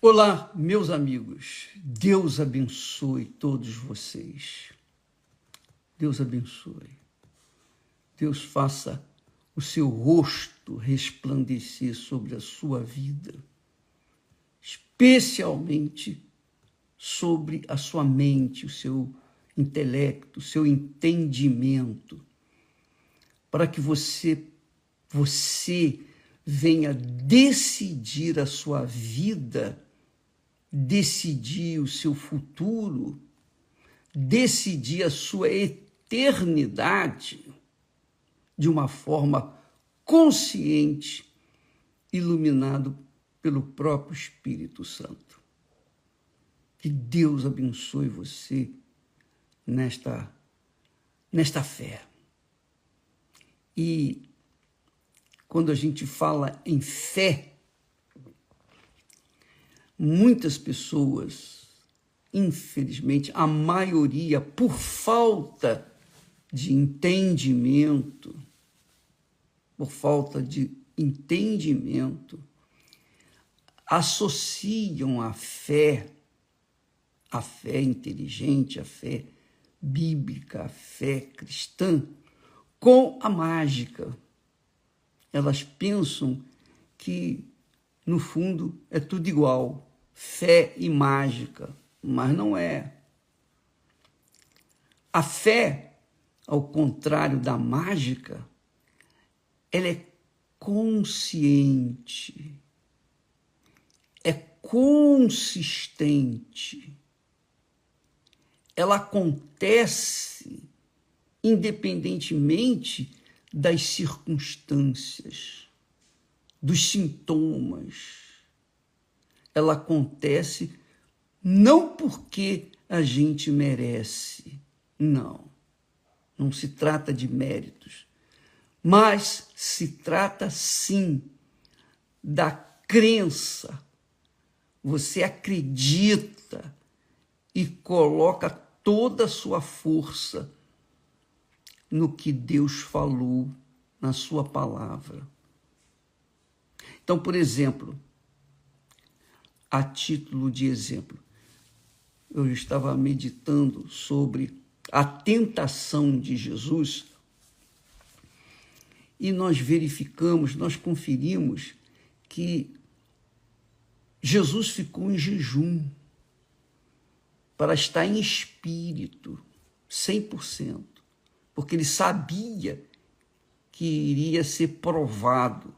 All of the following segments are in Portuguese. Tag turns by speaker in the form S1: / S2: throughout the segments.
S1: Olá, meus amigos. Deus abençoe todos vocês. Deus abençoe. Deus faça o seu rosto resplandecer sobre a sua vida, especialmente sobre a sua mente, o seu intelecto, o seu entendimento, para que você venha decidir a sua vida, decidir o seu futuro, decidir a sua eternidade de uma forma consciente, iluminado pelo próprio Espírito Santo. Que Deus abençoe você nesta fé. E quando a gente fala em fé, muitas pessoas, infelizmente, a maioria, por falta de entendimento, associam a fé inteligente, a fé bíblica, a fé cristã, com a mágica. Elas pensam que, no fundo, é tudo igual, fé e mágica, mas não é. A fé, ao contrário da mágica, ela é consciente, é consistente, ela acontece independentemente das circunstâncias, dos sintomas. Ela acontece não porque a gente merece, não se trata de méritos, mas se trata sim da crença. Você acredita e coloca toda a sua força no que Deus falou na sua palavra. Então, por exemplo, a título de exemplo, eu estava meditando sobre a tentação de Jesus e nós conferimos que Jesus ficou em jejum para estar em espírito, 100%, porque ele sabia que iria ser provado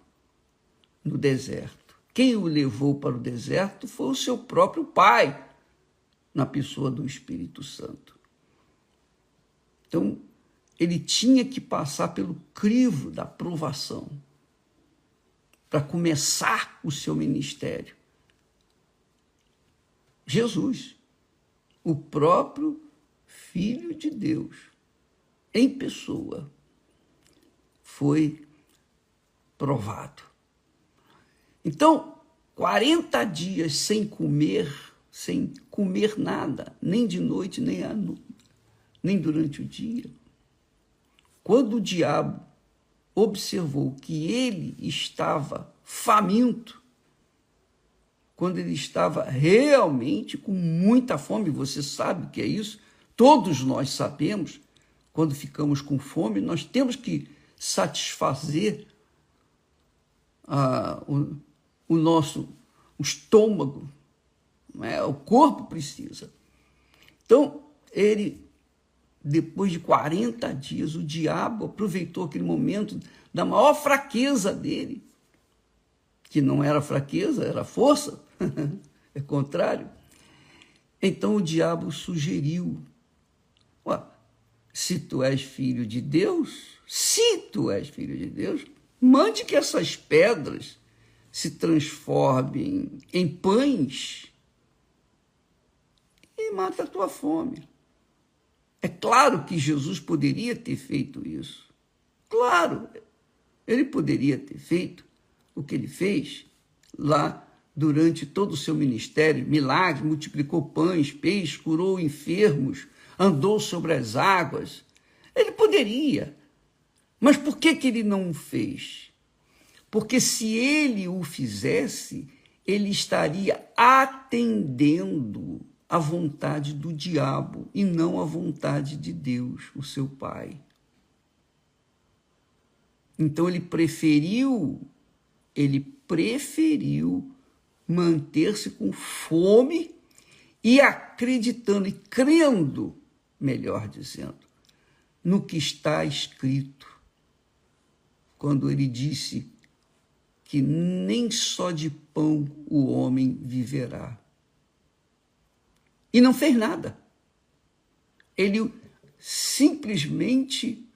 S1: no deserto. Quem o levou para o deserto foi o seu próprio Pai, na pessoa do Espírito Santo. Então, ele tinha que passar pelo crivo da provação para começar o seu ministério. Jesus, o próprio Filho de Deus, em pessoa, foi provado. Então, 40 dias sem comer nada, nem de noite, nem durante o dia. Quando o diabo observou que ele estava faminto, quando ele estava realmente com muita fome, você sabe o que é isso? Todos nós sabemos, quando ficamos com fome, nós temos que satisfazer o nosso estômago, né? O corpo precisa. Então, depois de 40 dias, o diabo aproveitou aquele momento da maior fraqueza dele, que não era fraqueza, era força, é contrário. Então o diabo sugeriu, se tu és filho de Deus, mande que essas pedras se transformem em pães e mata a tua fome. É claro que Jesus poderia ter feito isso. Claro, ele poderia ter feito o que ele fez lá durante todo o seu ministério, milagres, multiplicou pães, peixes, curou enfermos, andou sobre as águas. Ele poderia, mas por que ele não o fez? Porque se ele o fizesse, ele estaria atendendo à vontade do diabo e não à vontade de Deus, o seu Pai. Então ele preferiu manter-se com fome e acreditando e crendo, melhor dizendo, no que está escrito, quando ele disse que nem só de pão o homem viverá. E não fez nada. Ele simplesmente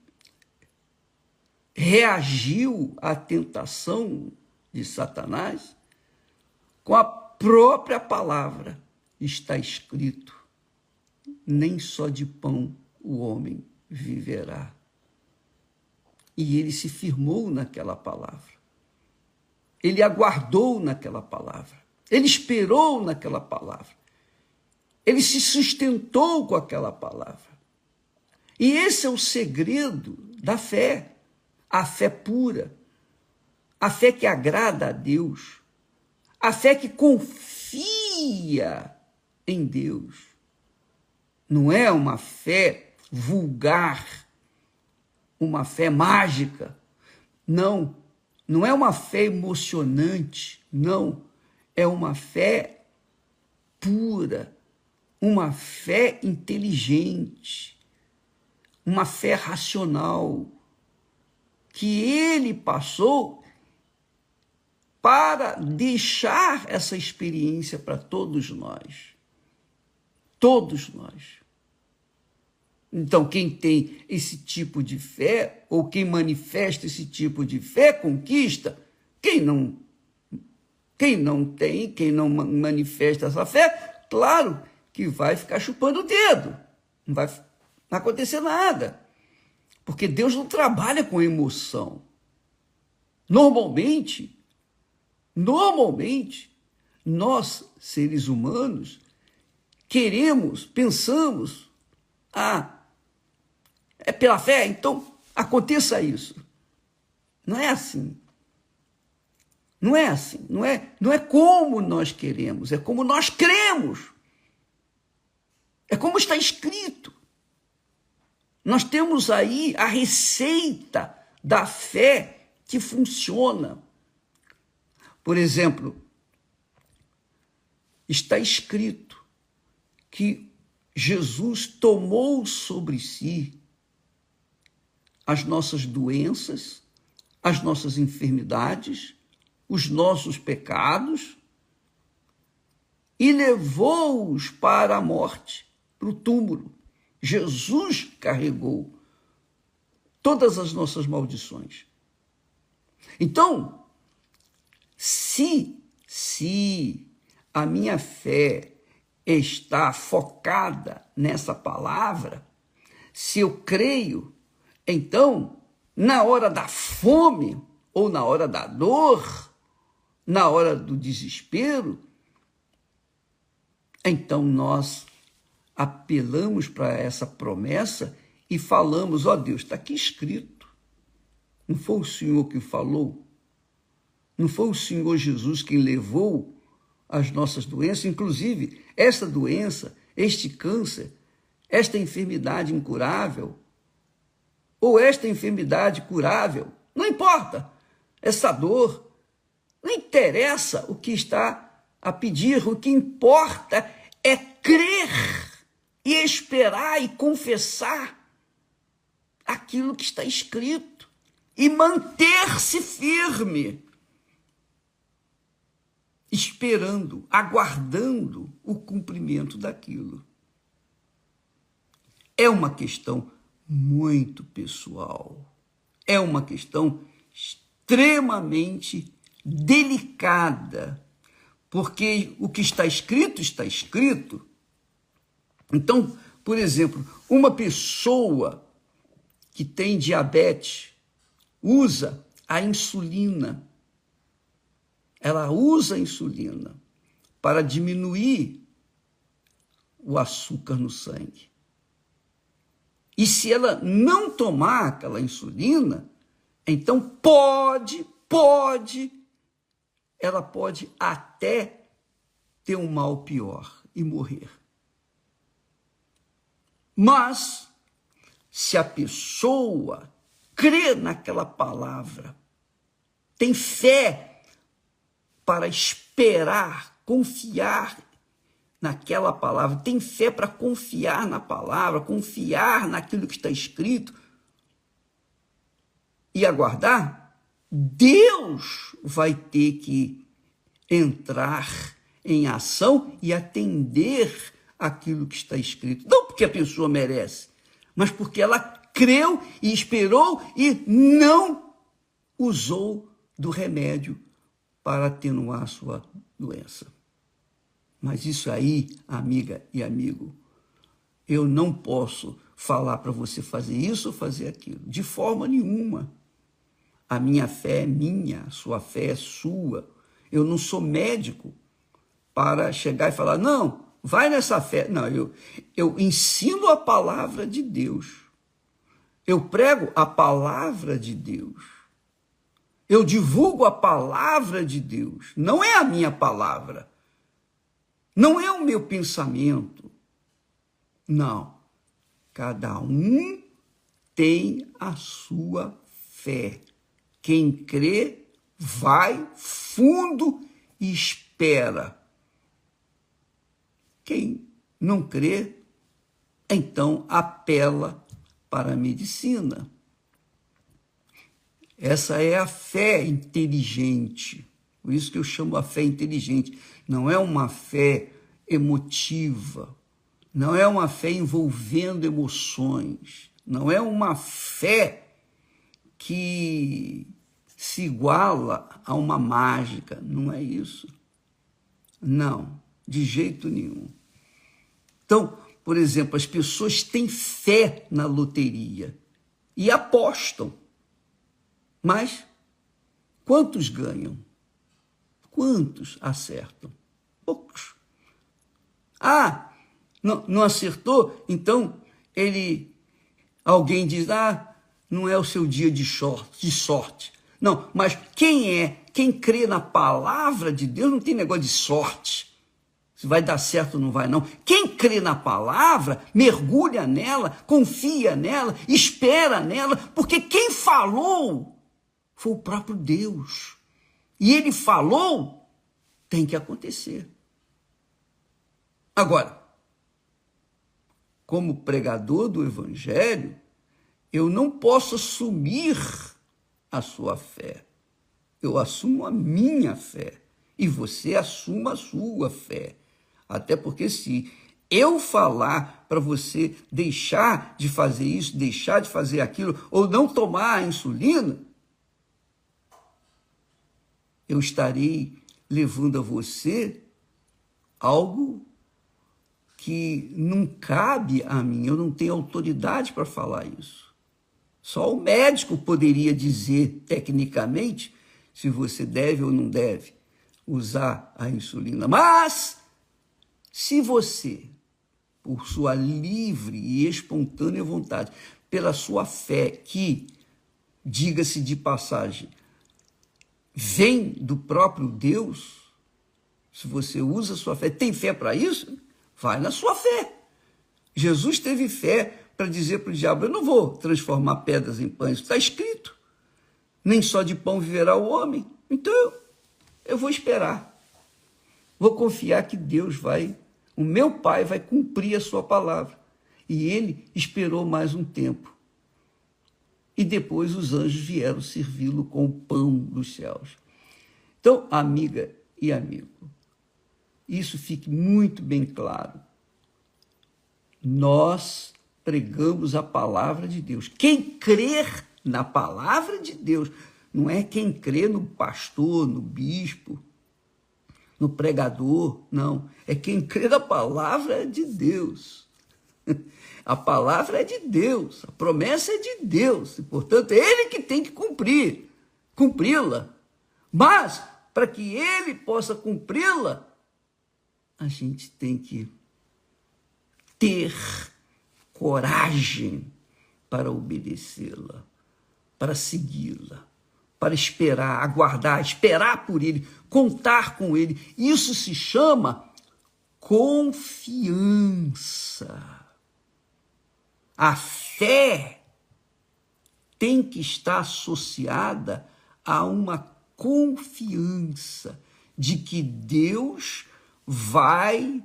S1: reagiu à tentação de Satanás com a própria palavra. Está escrito, nem só de pão o homem viverá. E ele se firmou naquela palavra. Ele aguardou naquela palavra. Ele esperou naquela palavra. Ele se sustentou com aquela palavra. E esse é o segredo da fé. A fé pura, a fé que agrada a Deus, a fé que confia em Deus. Não é uma fé vulgar, uma fé mágica. Não, não é uma fé emocionante. Não, é uma fé pura, uma fé inteligente, uma fé racional, que ele passou para deixar essa experiência para todos nós. Todos nós. Então, quem tem esse tipo de fé, ou quem manifesta esse tipo de fé, conquista. Quem não tem, quem não manifesta essa fé, claro que vai ficar chupando o dedo. Não vai acontecer nada. Porque Deus não trabalha com emoção. Normalmente, nós, seres humanos, pensamos, é pela fé, então aconteça isso. Não é assim. Não é assim. Não é como nós queremos, é como nós cremos. É como está escrito. Nós temos aí a receita da fé que funciona. Por exemplo, está escrito que Jesus tomou sobre si as nossas doenças, as nossas enfermidades, os nossos pecados e levou-os para a morte, para o túmulo. Jesus carregou todas as nossas maldições. Então, se a minha fé está focada nessa palavra, se eu creio, então, na hora da fome ou na hora da dor, na hora do desespero, então nós apelamos para essa promessa e falamos, Deus, está aqui escrito. Não foi o Senhor que falou? Não foi o Senhor Jesus quem levou as nossas doenças? Inclusive, essa doença, este câncer, esta enfermidade incurável, ou esta enfermidade curável, não importa, essa dor, não interessa o que está a pedir, o que importa é crer e esperar e confessar aquilo que está escrito e manter-se firme, esperando, aguardando o cumprimento daquilo. É uma questão muito pessoal, é uma questão extremamente delicada, porque o que está escrito, está escrito. Então, por exemplo, uma pessoa que tem diabetes usa a insulina. Ela usa a insulina para diminuir o açúcar no sangue. E se ela não tomar aquela insulina, então pode ela pode até ter um mal pior e morrer. Mas, se a pessoa crê naquela palavra, tem fé para esperar, confiar naquela palavra, tem fé para confiar na palavra, confiar naquilo que está escrito e aguardar, Deus vai ter que entrar em ação e atender aquilo que está escrito. Não porque a pessoa merece, mas porque ela creu e esperou e não usou do remédio para atenuar a sua doença. Mas isso aí, amiga e amigo, eu não posso falar para você fazer isso ou fazer aquilo, de forma nenhuma. A minha fé é minha, a sua fé é sua. Eu não sou médico para chegar e falar, não, vai nessa fé. Não, eu ensino a palavra de Deus. Eu prego a palavra de Deus. Eu divulgo a palavra de Deus. Não é a minha palavra. Não é o meu pensamento. Não. Cada um tem a sua fé. Quem crê, vai fundo e espera. Quem não crê, então apela para a medicina. Essa é a fé inteligente. Por isso que eu chamo a fé inteligente. Não é uma fé emotiva. Não é uma fé envolvendo emoções. Não é uma fé que se iguala a uma mágica. Não é isso. Não, de jeito nenhum. Então, por exemplo, as pessoas têm fé na loteria e apostam. Mas quantos ganham? Quantos acertam? Poucos. Ah, não acertou? Então alguém diz, não é o seu dia de sorte. Não, mas quem crê na palavra de Deus não tem negócio de sorte. Se vai dar certo ou não vai, não. Quem crê na palavra, mergulha nela, confia nela, espera nela, porque quem falou foi o próprio Deus. E ele falou, tem que acontecer. Agora, como pregador do Evangelho, eu não posso assumir a sua fé. Eu assumo a minha fé. E você assuma a sua fé. Até porque se eu falar para você deixar de fazer isso, deixar de fazer aquilo, ou não tomar a insulina, eu estarei levando a você algo que não cabe a mim. Eu não tenho autoridade para falar isso. Só o médico poderia dizer, tecnicamente, se você deve ou não deve usar a insulina. Mas, se você, por sua livre e espontânea vontade, pela sua fé, que, diga-se de passagem, vem do próprio Deus, se você usa a sua fé, tem fé para isso? Vai na sua fé. Jesus teve fé para dizer para o diabo, eu não vou transformar pedras em pães, está escrito. Nem só de pão viverá o homem. Então, eu vou esperar. Vou confiar que Deus o meu Pai vai cumprir a sua palavra. E ele esperou mais um tempo. E depois os anjos vieram servi-lo com o pão dos céus. Então, amiga e amigo, isso fique muito bem claro. Nós pregamos a palavra de Deus. Quem crer na palavra de Deus, não é quem crê no pastor, no bispo, no pregador, não. É quem crê na palavra de Deus. A palavra é de Deus, a promessa é de Deus, e, portanto, é Ele que tem que cumpri-la. Mas, para que Ele possa cumpri-la, a gente tem que ter coragem para obedecê-la, para segui-la, para esperar, aguardar, esperar por ele, contar com ele. Isso se chama confiança. A fé tem que estar associada a uma confiança de que Deus vai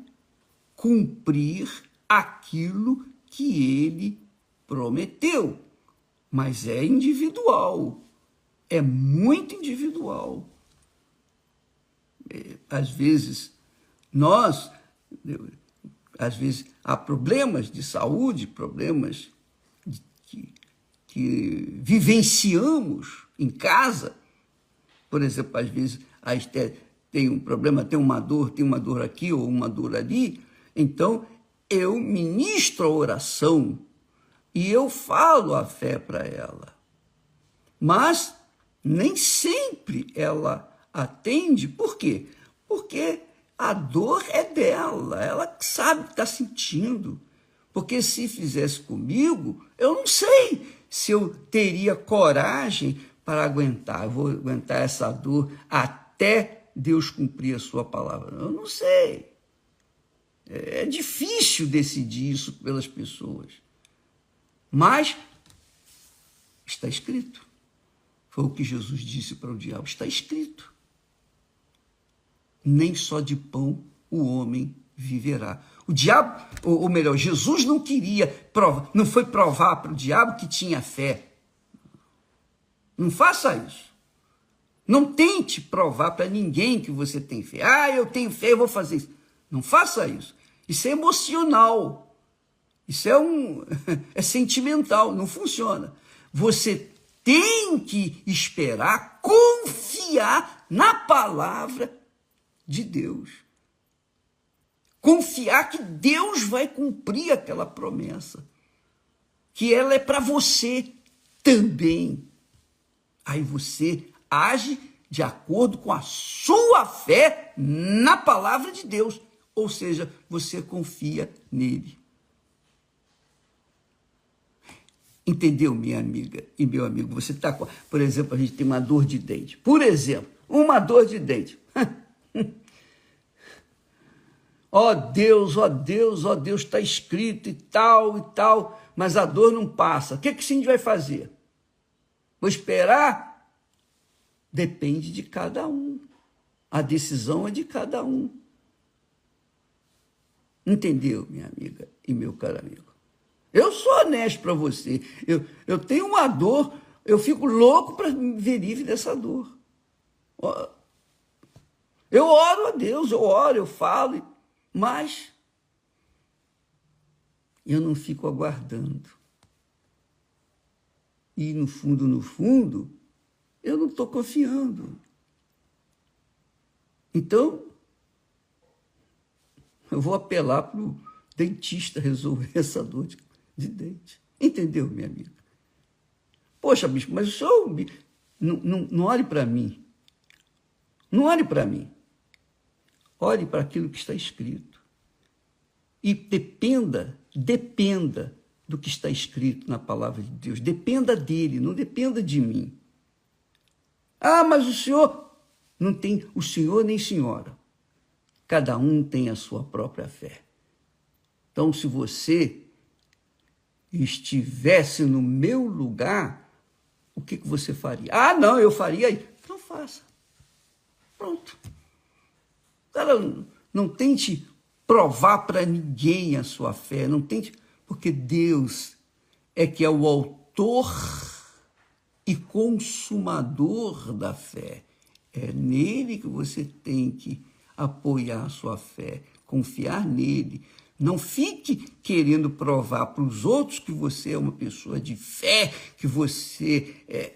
S1: cumprir aquilo que ele prometeu. Mas é individual, é muito individual. Às vezes, há problemas de saúde, problemas que vivenciamos em casa. Por exemplo, às vezes a Esther tem um problema, tem uma dor aqui ou uma dor ali. Então, eu ministro a oração e eu falo a fé para ela. Mas nem sempre ela atende. Por quê? Porque a dor é dela, ela sabe o que está sentindo. Porque se fizesse comigo, eu não sei se eu teria coragem para aguentar. Eu vou aguentar essa dor até Deus cumprir a sua palavra. Eu não sei. É difícil decidir isso pelas pessoas. Mas está escrito. Foi o que Jesus disse para o diabo. Está escrito. Nem só de pão o homem viverá. O diabo, ou melhor, Jesus não queria provar, não foi provar para o diabo que tinha fé. Não faça isso. Não tente provar para ninguém que você tem fé. Ah, eu tenho fé, eu vou fazer isso. Não faça isso. Isso é emocional. Isso é sentimental, não funciona. Você tem que esperar, confiar na palavra de Deus. Confiar que Deus vai cumprir aquela promessa, que ela é para você também. Aí você age de acordo com a sua fé na palavra de Deus, ou seja, você confia nele. Entendeu, minha amiga e meu amigo? Você está com, por exemplo, a gente tem uma dor de dente. Por exemplo, uma dor de dente. Ó Deus, ó Deus, ó Deus, está escrito e tal, mas a dor não passa. O que a gente vai fazer? Vou esperar? Depende de cada um. A decisão é de cada um. Entendeu, minha amiga e meu caro amigo? Eu sou honesto para você. Eu tenho uma dor, eu fico louco para me ver livre dessa dor. Eu oro a Deus, eu falo, mas eu não fico aguardando. E no fundo, eu não estou confiando. Então, eu vou apelar para o dentista resolver essa dor de dente. Entendeu, minha amiga? Poxa, bispo, mas o senhor não olhe para mim. Não olhe para mim. Olhe para aquilo que está escrito. E dependa do que está escrito na palavra de Deus. Dependa dele, não dependa de mim. Ah, mas o senhor não tem o senhor nem senhora. Cada um tem a sua própria fé. Então, se você estivesse no meu lugar, o que você faria? Ah, não, eu faria. Então faça. Pronto. Cara, não tente provar para ninguém a sua fé. Não tente, porque Deus é que é o autor e consumador da fé. É nele que você tem que apoiar a sua fé, confiar nele. Não fique querendo provar para os outros que você é uma pessoa de fé, que você é...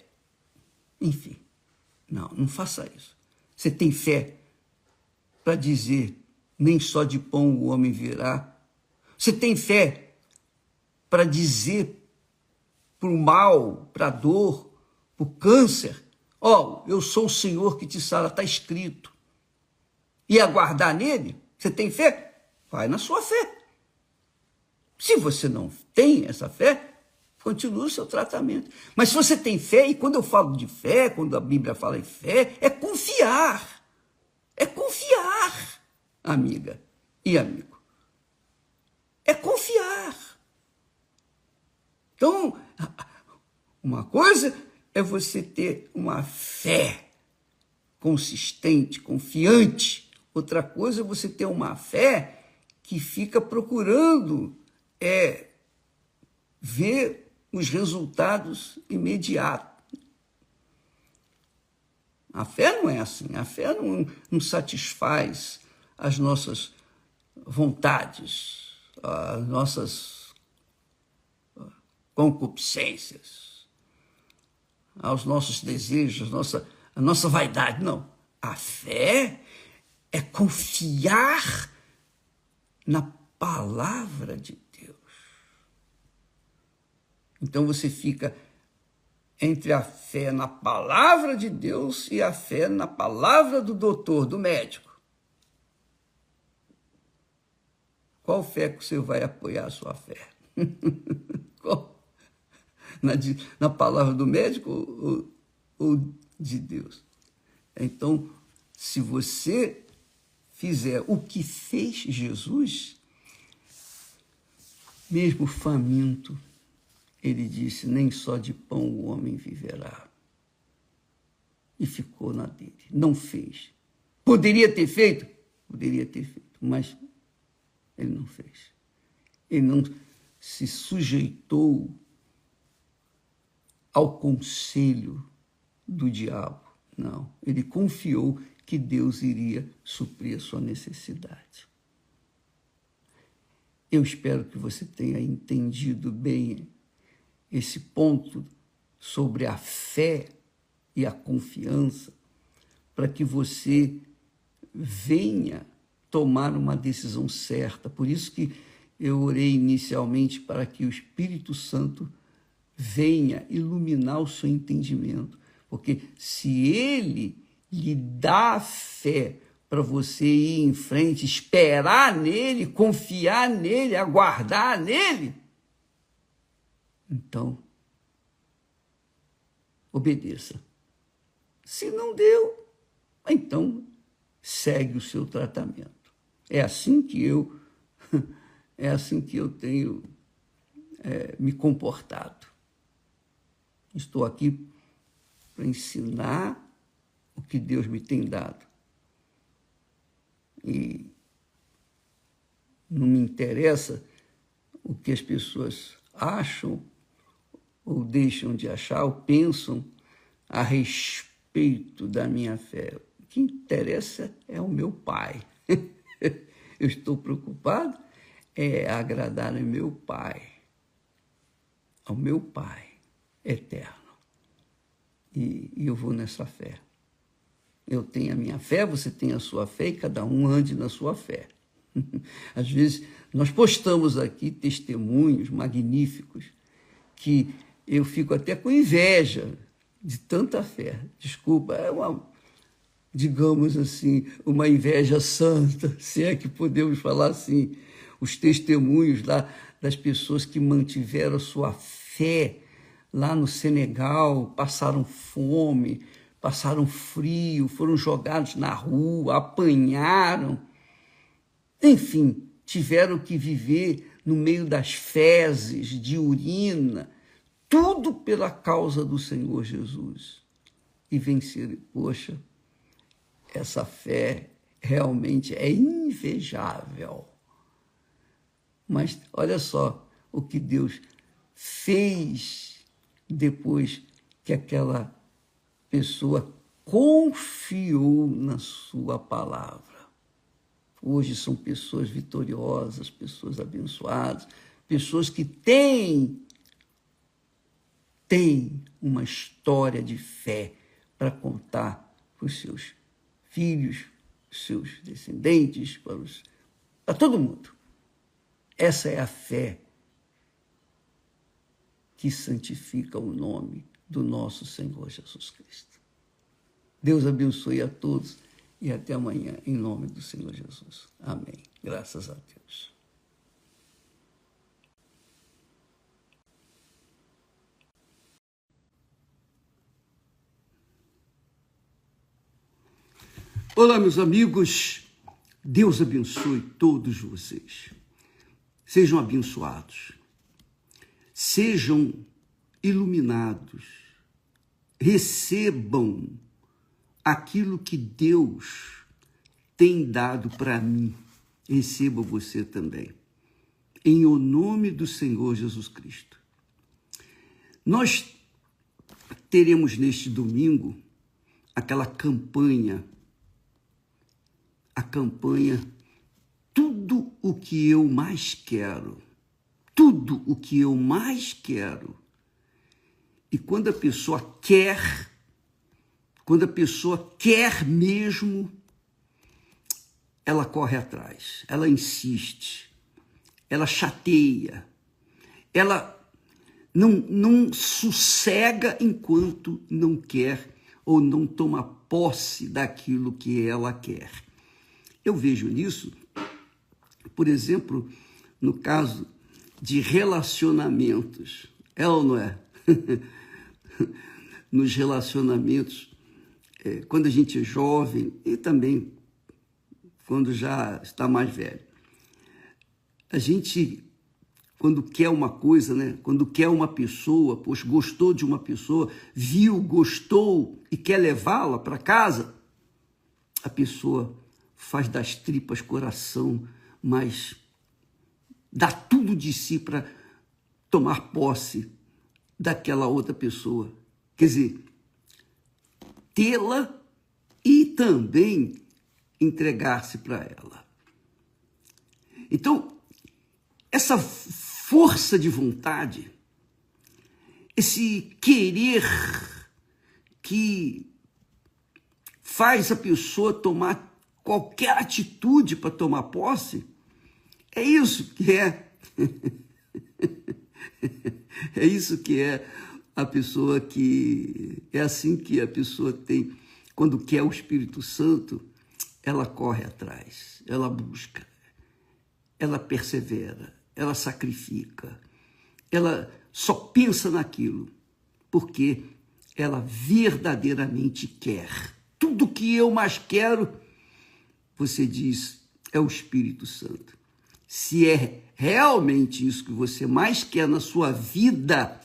S1: Enfim, não faça isso. Você tem fé para dizer, nem só de pão o homem virá. Você tem fé para dizer para o mal, para a dor, para o câncer, eu sou o Senhor que te sara, está escrito. E aguardar nele, você tem fé? Vai na sua fé. Se você não tem essa fé, Continua o seu tratamento. Mas se você tem fé, e quando eu falo de fé, quando a Bíblia fala em fé, é confiar. É confiar, amiga e amigo. É confiar. Então, uma coisa é você ter uma fé consistente, confiante. Outra coisa é você ter uma fé que fica procurando ver os resultados imediatos. A fé não é assim. A fé não satisfaz as nossas vontades, as nossas concupiscências, aos nossos desejos, a nossa vaidade. Não. A fé é confiar na palavra de Deus. Então você fica entre a fé na palavra de Deus e a fé na palavra do doutor, do médico. Qual fé que você vai apoiar a sua fé? Na palavra do médico ou de Deus? Então, se você fizer o que fez Jesus, mesmo faminto, ele disse, nem só de pão o homem viverá. E ficou na dele. Não fez. Poderia ter feito? Poderia ter feito, mas ele não fez. Ele não se sujeitou ao conselho do diabo. Não. Ele confiou que Deus iria suprir a sua necessidade. Eu espero que você tenha entendido bem esse ponto sobre a fé e a confiança, para que você venha tomar uma decisão certa. Por isso que eu orei inicialmente para que o Espírito Santo venha iluminar o seu entendimento, porque se ele lhe dá fé para você ir em frente, esperar nele, confiar nele, aguardar nele, então, obedeça. Se não deu, então segue o seu tratamento. É assim que eu tenho me comportado. Estou aqui para ensinar o que Deus me tem dado. E não me interessa o que as pessoas acham ou deixam de achar, ou pensam a respeito da minha fé. O que interessa é o meu Pai. Eu estou preocupado agradar ao meu Pai eterno. E eu vou nessa fé. Eu tenho a minha fé, você tem a sua fé, e cada um ande na sua fé. Às vezes, nós postamos aqui testemunhos magníficos que eu fico até com inveja de tanta fé. Desculpa, digamos assim, uma inveja santa, se é que podemos falar assim. Os testemunhos lá das pessoas que mantiveram a sua fé lá no Senegal, passaram fome, passaram frio, foram jogados na rua, apanharam. Enfim, tiveram que viver no meio das fezes, de urina, tudo pela causa do Senhor Jesus. E venceram. Poxa, essa fé realmente é invejável. Mas olha só o que Deus fez depois que aquela pessoa confiou na sua palavra. Hoje são pessoas vitoriosas, pessoas abençoadas, pessoas que têm uma história de fé para contar para os seus filhos, seus descendentes, para todo mundo. Essa é a fé que santifica o nome do nosso Senhor Jesus Cristo. Deus abençoe a todos e até amanhã, em nome do Senhor Jesus. Amém. Graças a Deus. Olá, meus amigos. Deus abençoe todos vocês. Sejam abençoados. Sejam iluminados. Recebam aquilo que Deus tem dado para mim. Receba você também. Em o nome do Senhor Jesus Cristo. Nós teremos neste domingo aquela campanha, a campanha Tudo o que eu mais quero. Tudo o que eu mais quero. E quando a pessoa quer mesmo, ela corre atrás, ela insiste, ela chateia, ela não sossega enquanto não quer ou não toma posse daquilo que ela quer. Eu vejo nisso, por exemplo, no caso de relacionamentos. É ou não é? Nos relacionamentos, quando a gente é jovem e também quando já está mais velho. A gente, quando quer uma coisa, né? Quando quer uma pessoa, poxa, gostou de uma pessoa, viu, gostou e quer levá-la para casa, a pessoa faz das tripas coração, mas dá tudo de si para tomar posse daquela outra pessoa. Quer dizer, tê-la e também entregar-se para ela. Então, essa força de vontade, esse querer que faz a pessoa tomar qualquer atitude para tomar posse, é isso que é. É isso que é a pessoa que... É assim que a pessoa tem, quando quer o Espírito Santo, ela corre atrás, ela busca, ela persevera, ela sacrifica, ela só pensa naquilo, porque ela verdadeiramente quer. Tudo que eu mais quero, você diz, é o Espírito Santo. Se é realmente isso que você mais quer na sua vida,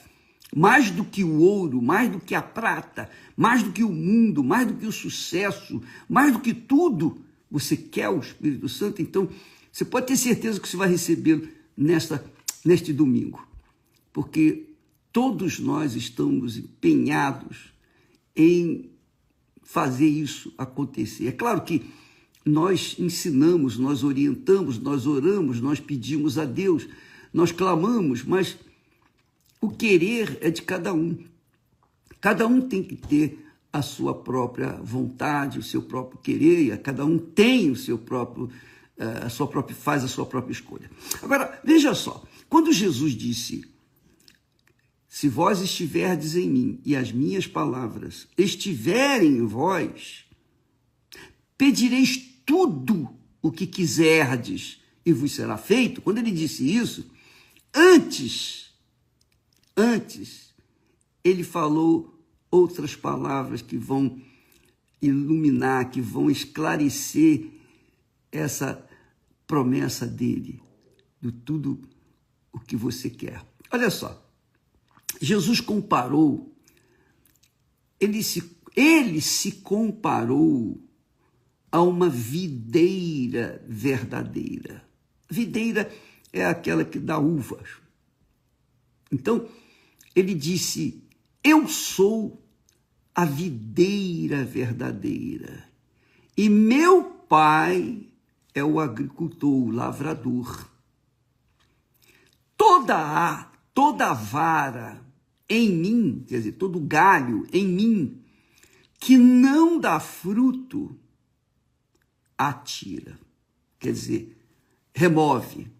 S1: mais do que o ouro, mais do que a prata, mais do que o mundo, mais do que o sucesso, mais do que tudo, você quer o Espírito Santo, então você pode ter certeza que você vai recebê-lo neste domingo, porque todos nós estamos empenhados em fazer isso acontecer. É claro que nós ensinamos, nós orientamos, nós oramos, nós pedimos a Deus, nós clamamos, mas o querer é de cada um. Cada um tem que ter a sua própria vontade, o seu próprio querer, cada um tem o seu próprio, faz a sua própria escolha. Agora, veja só, quando Jesus disse, se vós estiverdes em mim e as minhas palavras estiverem em vós, pedireis tudo o que quiserdes e vos será feito. Quando ele disse isso, antes, ele falou outras palavras que vão iluminar, que vão esclarecer essa promessa dele, de tudo o que você quer. Olha só, Jesus comparou, ele se comparou a uma videira verdadeira. Videira é aquela que dá uvas. Então, ele disse, eu sou a videira verdadeira e meu pai é o agricultor, o lavrador. Toda vara em mim, quer dizer, todo galho em mim que não dá fruto, atira, quer dizer, remove.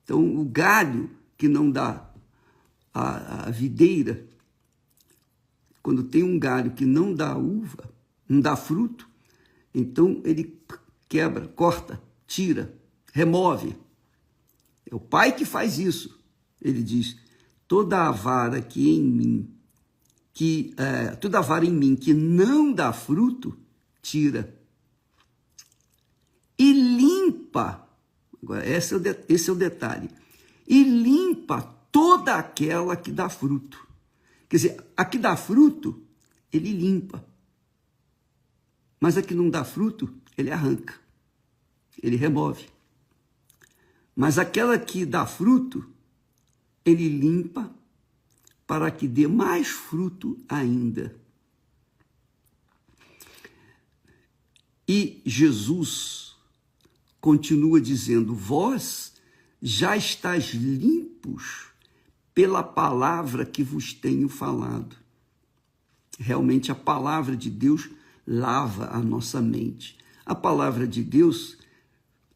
S1: Então, o galho que não dá a videira, quando tem um galho que não dá uva, não dá fruto, então ele quebra, corta, tira, remove. É o pai que faz isso. Ele diz, toda a vara em mim que não dá fruto, tira. limpa, agora esse é o detalhe, e limpa toda aquela que dá fruto. Quer dizer, a que dá fruto, ele limpa. Mas a que não dá fruto, ele arranca, ele remove. Mas aquela que dá fruto, ele limpa para que dê mais fruto ainda. E Jesus continua dizendo: vós já estáis limpos pela palavra que vos tenho falado. Realmente a palavra de Deus lava a nossa mente. A palavra de Deus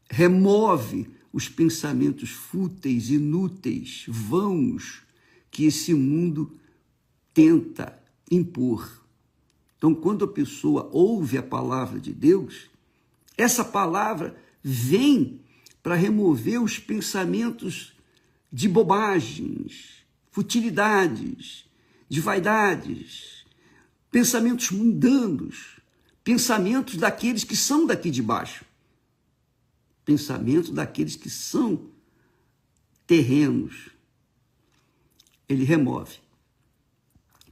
S1: remove os pensamentos fúteis, inúteis, vãos, que esse mundo tenta impor. Então, quando a pessoa ouve a palavra de Deus, essa palavra vem para remover os pensamentos de bobagens, futilidades, de vaidades, pensamentos mundanos, pensamentos daqueles que são daqui de baixo, pensamentos daqueles que são terrenos. Ele remove.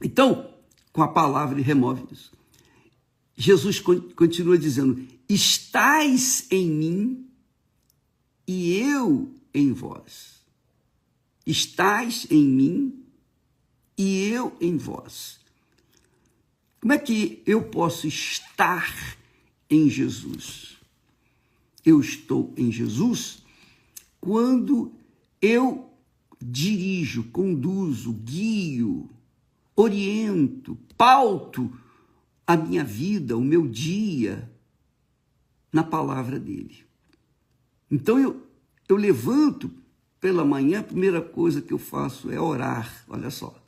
S1: Então, com a palavra ele remove isso. Jesus continua dizendo: estais em mim e eu em vós. Estais em mim e eu em vós. Como é que eu posso estar em Jesus? Eu estou em Jesus quando eu dirijo, conduzo, guio, oriento, pauto a minha vida, o meu dia, na palavra dele. Então eu levanto pela manhã, a primeira coisa que eu faço é orar. Olha só,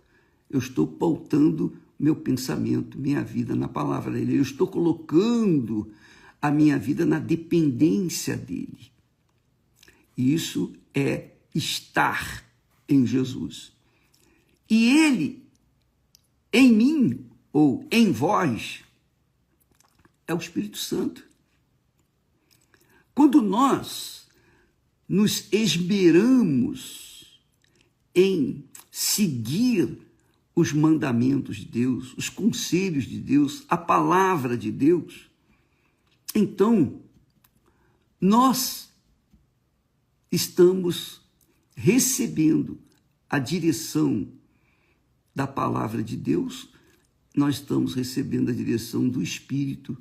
S1: eu estou pautando meu pensamento, minha vida na palavra dele. Eu estou colocando a minha vida na dependência dele. Isso é estar em Jesus. E ele, em mim, ou em vós, é o Espírito Santo. Quando nós nos esmeramos em seguir os mandamentos de Deus, os conselhos de Deus, a palavra de Deus, então nós estamos recebendo a direção da palavra de Deus, nós estamos recebendo a direção do Espírito,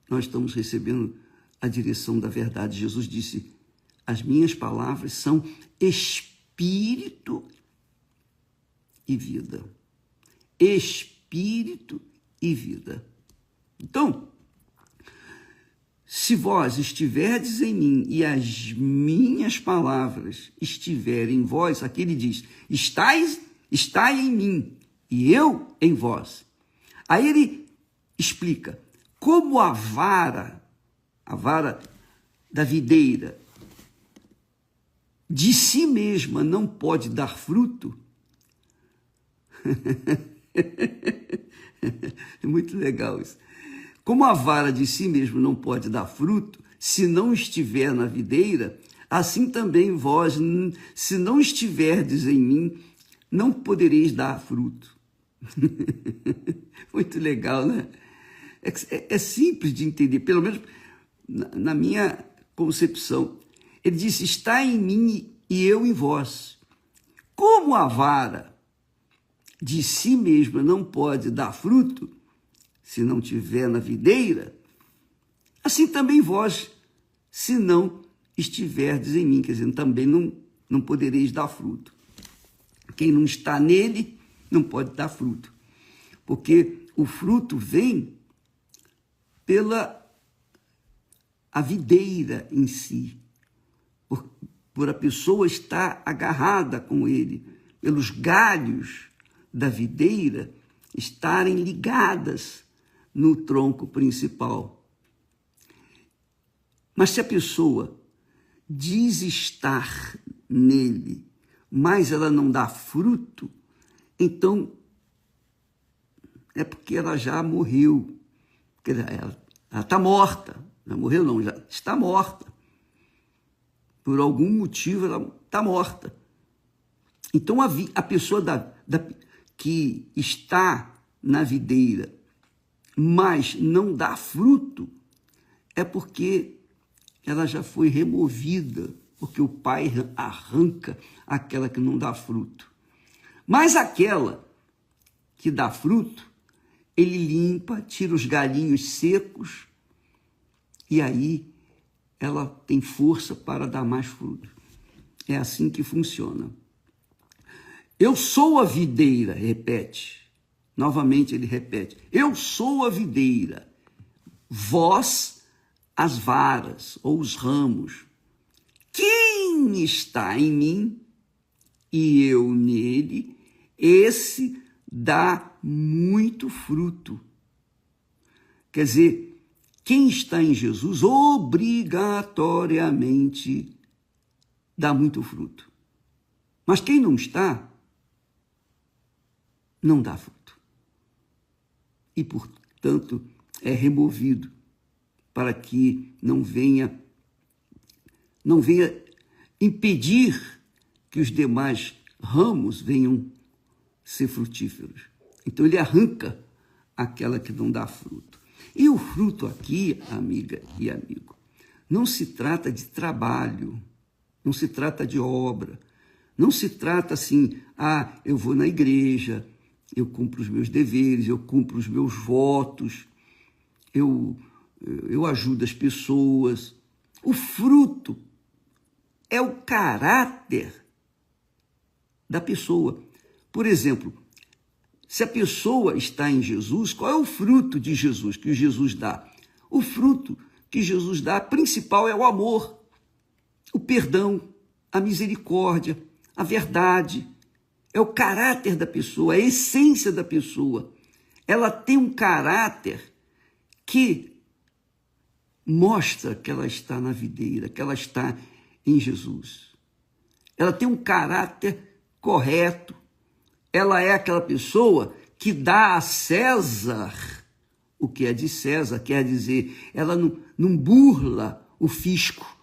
S1: nós estamos recebendo a direção da verdade. Jesus disse: as minhas palavras são espírito e vida. Espírito e vida. Então, se vós estiverdes em mim e as minhas palavras estiverem em vós, aqui ele diz: estai em mim e eu em vós. Aí ele explica como a vara da videira, de si mesma não pode dar fruto. É muito legal isso. Como a vara de si mesmo não pode dar fruto, se não estiver na videira, assim também vós, se não estiverdes em mim, não podereis dar fruto. Muito legal, né? É simples de entender, pelo menos na minha concepção. Ele disse: está em mim e eu em vós. Como a vara de si mesma não pode dar fruto, se não estiver na videira, assim também vós, se não estiverdes em mim, quer dizer, também não podereis dar fruto. Quem não está nele não pode dar fruto, porque o fruto vem pela a videira em si, por a pessoa estar agarrada com ele, pelos galhos da videira estarem ligadas no tronco principal. Mas se a pessoa diz estar nele, mas ela não dá fruto, então é porque ela já morreu, porque ela está morta. Não morreu não, já está morta. Por algum motivo ela está morta. Então a pessoa que está na videira, mas não dá fruto, é porque ela já foi removida, porque o Pai arranca aquela que não dá fruto. Mas aquela que dá fruto, ele limpa, tira os galhinhos secos, e aí ela tem força para dar mais fruto. É assim que funciona. Eu sou a videira, repete. Novamente ele repete. Eu sou a videira, vós as varas ou os ramos. Quem está em mim e eu nele, esse dá muito fruto. Quer dizer, quem está em Jesus obrigatoriamente dá muito fruto. Mas quem não está, não dá fruto. E, portanto, é removido para que não venha impedir que os demais ramos venham ser frutíferos. Então, ele arranca aquela que não dá fruto. E o fruto aqui, amiga e amigo, não se trata de trabalho, não se trata de obra, não se trata assim, eu vou na igreja, eu cumpro os meus deveres, eu cumpro os meus votos, eu ajudo as pessoas. O fruto é o caráter da pessoa. Por exemplo, se a pessoa está em Jesus, qual é o fruto de Jesus, que Jesus dá? O fruto que Jesus dá, principal, é o amor, o perdão, a misericórdia, a verdade. É o caráter da pessoa, a essência da pessoa. Ela tem um caráter que mostra que ela está na videira, que ela está em Jesus. Ela tem um caráter correto. Ela é aquela pessoa que dá a César o que é de César, quer dizer, ela não burla o fisco,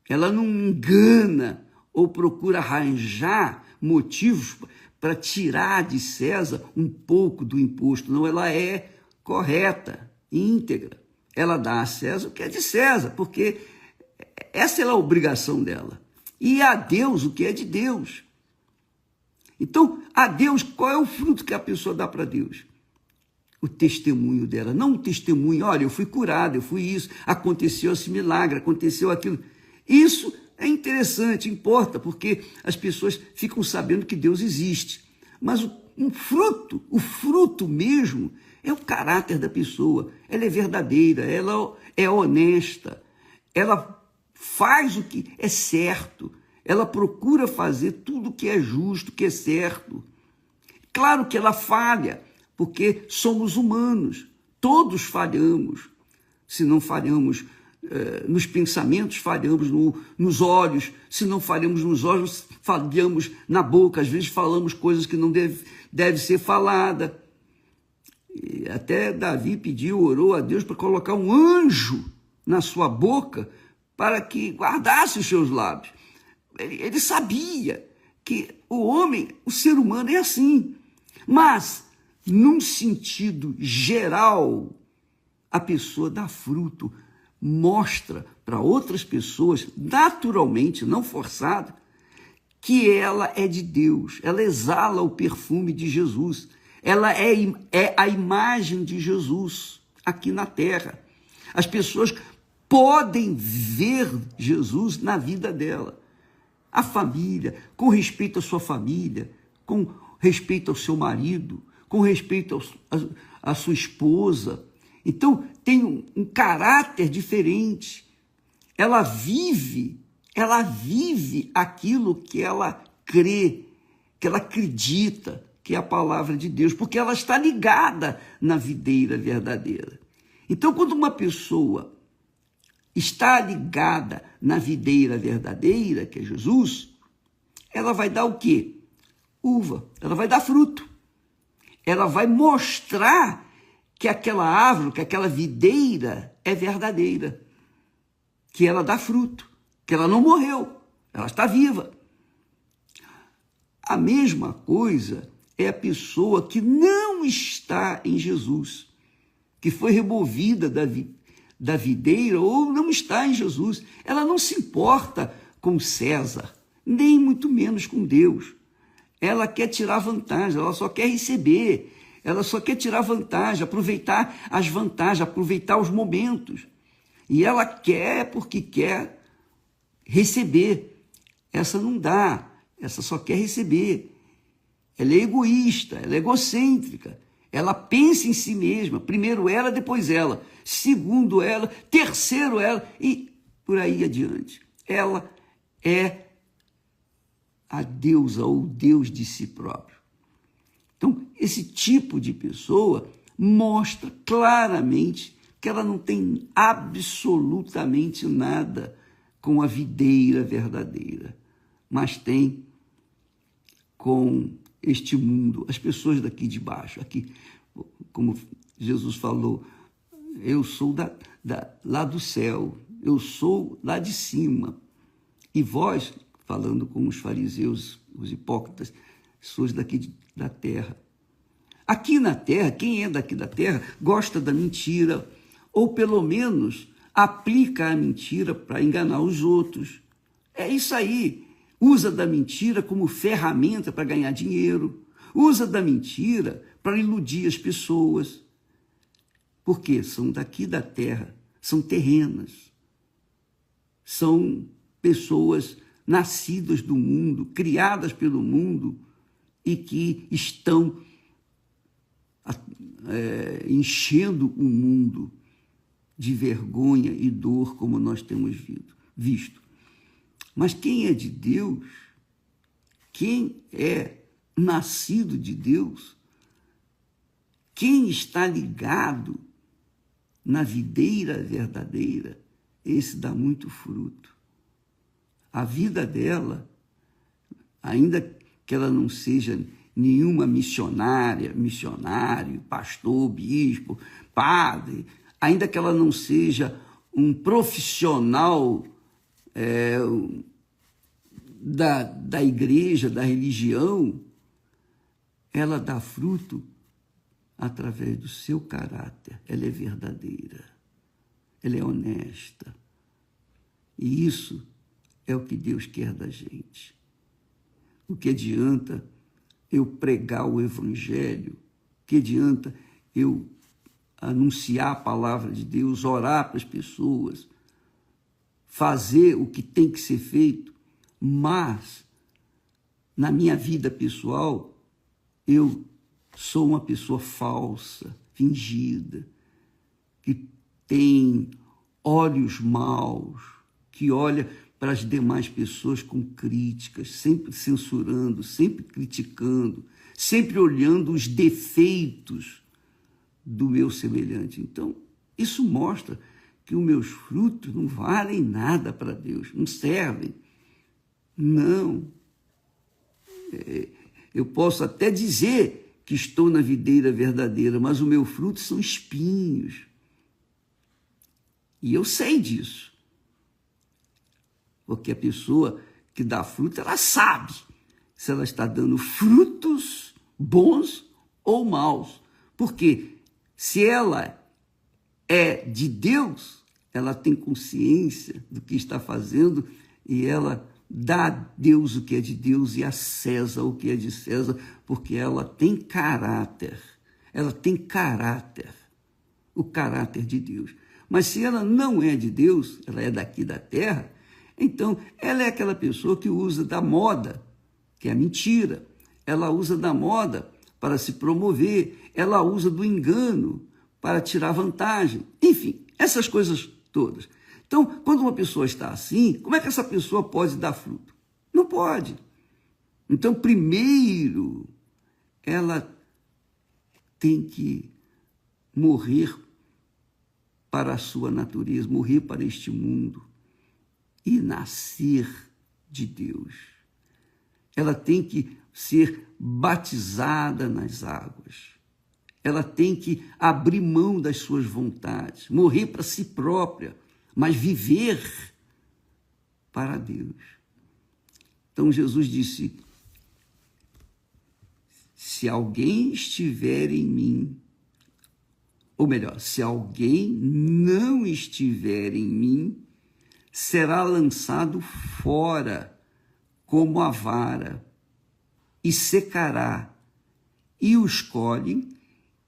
S1: ela não engana ou procura arranjar motivos para tirar de César um pouco do imposto. Não, ela é correta, íntegra. Ela dá a César o que é de César, porque essa é a obrigação dela. E a Deus o que é de Deus. Então, a Deus, qual é o fruto que a pessoa dá para Deus? O testemunho dela. Não o testemunho, olha, eu fui curado, eu fui isso, aconteceu esse milagre, aconteceu aquilo. Isso é interessante, importa, porque as pessoas ficam sabendo que Deus existe. Mas o fruto mesmo, é o caráter da pessoa. Ela é verdadeira, ela é honesta, ela faz o que é certo, ela procura fazer tudo o que é justo, que é certo. Claro que ela falha, porque somos humanos, todos falhamos. Se não falhamos nos pensamentos, falhamos nos olhos. Se não falhamos nos olhos, falhamos na boca. Às vezes falamos coisas que não deve ser falada. E até Davi pediu, orou a Deus para colocar um anjo na sua boca para que guardasse os seus lábios. Ele sabia que o homem, o ser humano é assim. Mas, num sentido geral, a pessoa dá fruto, mostra para outras pessoas, naturalmente, não forçada, que ela é de Deus, ela exala o perfume de Jesus, ela é a imagem de Jesus aqui na terra. As pessoas podem ver Jesus na vida dela. A família, com respeito à sua família, com respeito ao seu marido, com respeito à sua esposa. Então, tem um caráter diferente. Ela vive aquilo que ela crê, que ela acredita, que é a palavra de Deus, porque ela está ligada na videira verdadeira. Então, quando uma pessoa está ligada na videira verdadeira, que é Jesus, ela vai dar o quê? Uva, ela vai dar fruto. Ela vai mostrar que aquela árvore, que aquela videira é verdadeira, que ela dá fruto, que ela não morreu, ela está viva. A mesma coisa é a pessoa que não está em Jesus, que foi removida da videira ou não está em Jesus. Ela não se importa com César, nem muito menos com Deus. Ela quer tirar vantagem, ela só quer receber, ela só quer tirar vantagem, aproveitar as vantagens, aproveitar os momentos. E ela quer porque quer receber. Essa não dá, essa só quer receber. Ela é egoísta, ela é egocêntrica, ela pensa em si mesma, primeiro ela, depois ela, segundo ela, terceiro ela e por aí adiante. Ela é a deusa ou Deus de si próprio. Então, esse tipo de pessoa mostra claramente que ela não tem absolutamente nada com a videira verdadeira, mas tem com este mundo, as pessoas daqui de baixo, aqui, como Jesus falou, eu sou lá do céu, eu sou lá de cima, e vós, falando com os fariseus, os hipócritas, sois daqui da terra. Aqui na terra, quem é daqui da terra gosta da mentira, ou pelo menos aplica a mentira para enganar os outros. É isso aí. Usa da mentira como ferramenta para ganhar dinheiro. Usa da mentira para iludir as pessoas. Porque são daqui da terra, são terrenas. São pessoas nascidas do mundo, criadas pelo mundo e que estão enchendo o mundo de vergonha e dor, como nós temos visto. Mas quem é de Deus, quem é nascido de Deus, quem está ligado na videira verdadeira, esse dá muito fruto. A vida dela, ainda que ela não seja nenhuma missionário, pastor, bispo, padre, ainda que ela não seja um profissional da igreja, da religião, ela dá fruto através do seu caráter. Ela é verdadeira, ela é honesta. E isso é o que Deus quer da gente. O que adianta eu pregar o evangelho? O que adianta eu anunciar a palavra de Deus, orar para as pessoas, fazer o que tem que ser feito, mas na minha vida pessoal eu sou uma pessoa falsa, fingida, que tem olhos maus, que olha para as demais pessoas com críticas, sempre censurando, sempre criticando, sempre olhando os defeitos do meu semelhante. Então, isso mostra que os meus frutos não valem nada para Deus, não servem. Não. Eu posso até dizer que estou na videira verdadeira, mas o meu fruto são espinhos. E eu sei disso. Porque a pessoa que dá fruto, ela sabe se ela está dando frutos bons ou maus. Porque se ela é de Deus, ela tem consciência do que está fazendo e ela dá a Deus o que é de Deus e a César o que é de César, porque ela tem caráter. Ela tem caráter, o caráter de Deus. Mas se ela não é de Deus, ela é daqui da terra, então ela é aquela pessoa que usa da moda, que é a mentira. Ela usa da moda para se promover, ela usa do engano para tirar vantagem. Enfim, essas coisas todas. Então, quando uma pessoa está assim, como é que essa pessoa pode dar fruto? Não pode. Então, primeiro, ela tem que morrer para a sua natureza, morrer para este mundo e nascer de Deus. Ela tem que ser batizada nas águas. Ela tem que abrir mão das suas vontades, morrer para si própria, mas viver para Deus. Então Jesus disse: se alguém estiver em mim, ou melhor, se alguém não estiver em mim, será lançado fora como a vara, e secará, e os colhem,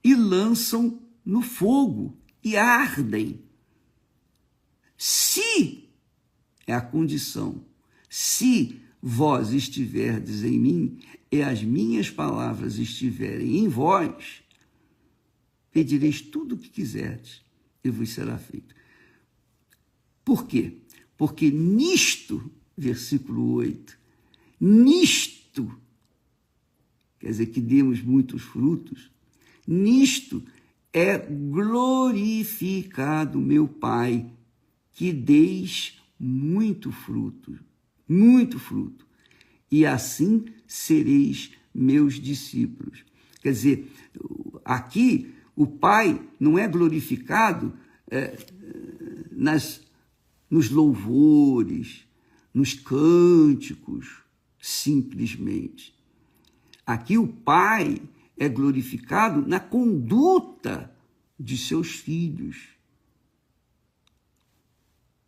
S1: e lançam no fogo, e ardem. Se, é a condição, se vós estiverdes em mim, e as minhas palavras estiverem em vós, pedireis tudo o que quiserdes, e vos será feito. Por quê? Porque nisto, versículo 8, nisto, quer dizer que demos muitos frutos, nisto é glorificado meu Pai, que deis muito fruto, e assim sereis meus discípulos. Quer dizer, aqui o Pai não é glorificado nos louvores, nos cânticos, simplesmente. Aqui o Pai é glorificado na conduta de seus filhos,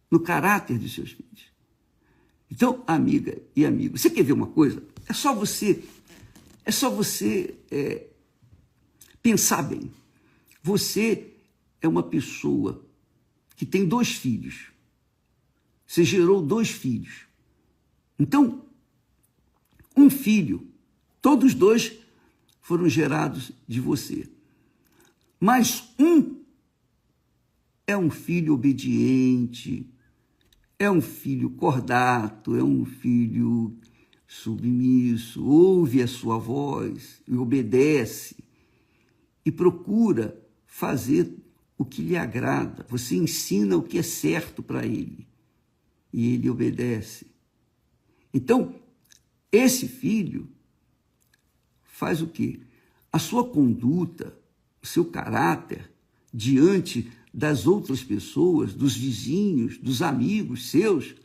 S1: no caráter de seus filhos. Então, amiga e amigo, você quer ver uma coisa? É só você pensar bem. Você é uma pessoa que tem 2 filhos. Você gerou 2 filhos. Então, um filho, todos 2 foram gerados de você. Mas um é um filho obediente, é um filho cordato, é um filho submisso, ouve a sua voz e obedece e procura fazer o que lhe agrada. Você ensina o que é certo para ele e ele obedece. Então, esse filho faz o quê? A sua conduta, o seu caráter diante das outras pessoas, dos vizinhos, dos amigos seus,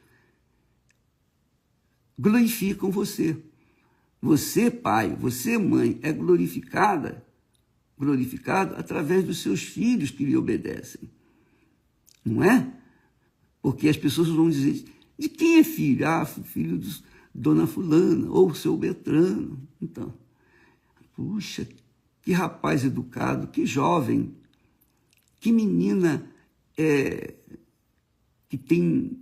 S1: glorificam você. Você, pai, você, mãe, é glorificado através dos seus filhos que lhe obedecem. Não é? Porque as pessoas vão dizer: de quem é filho? Ah, filho de Dona Fulana, ou seu Beltrano. Então, puxa, que rapaz educado, que jovem, que menina que tem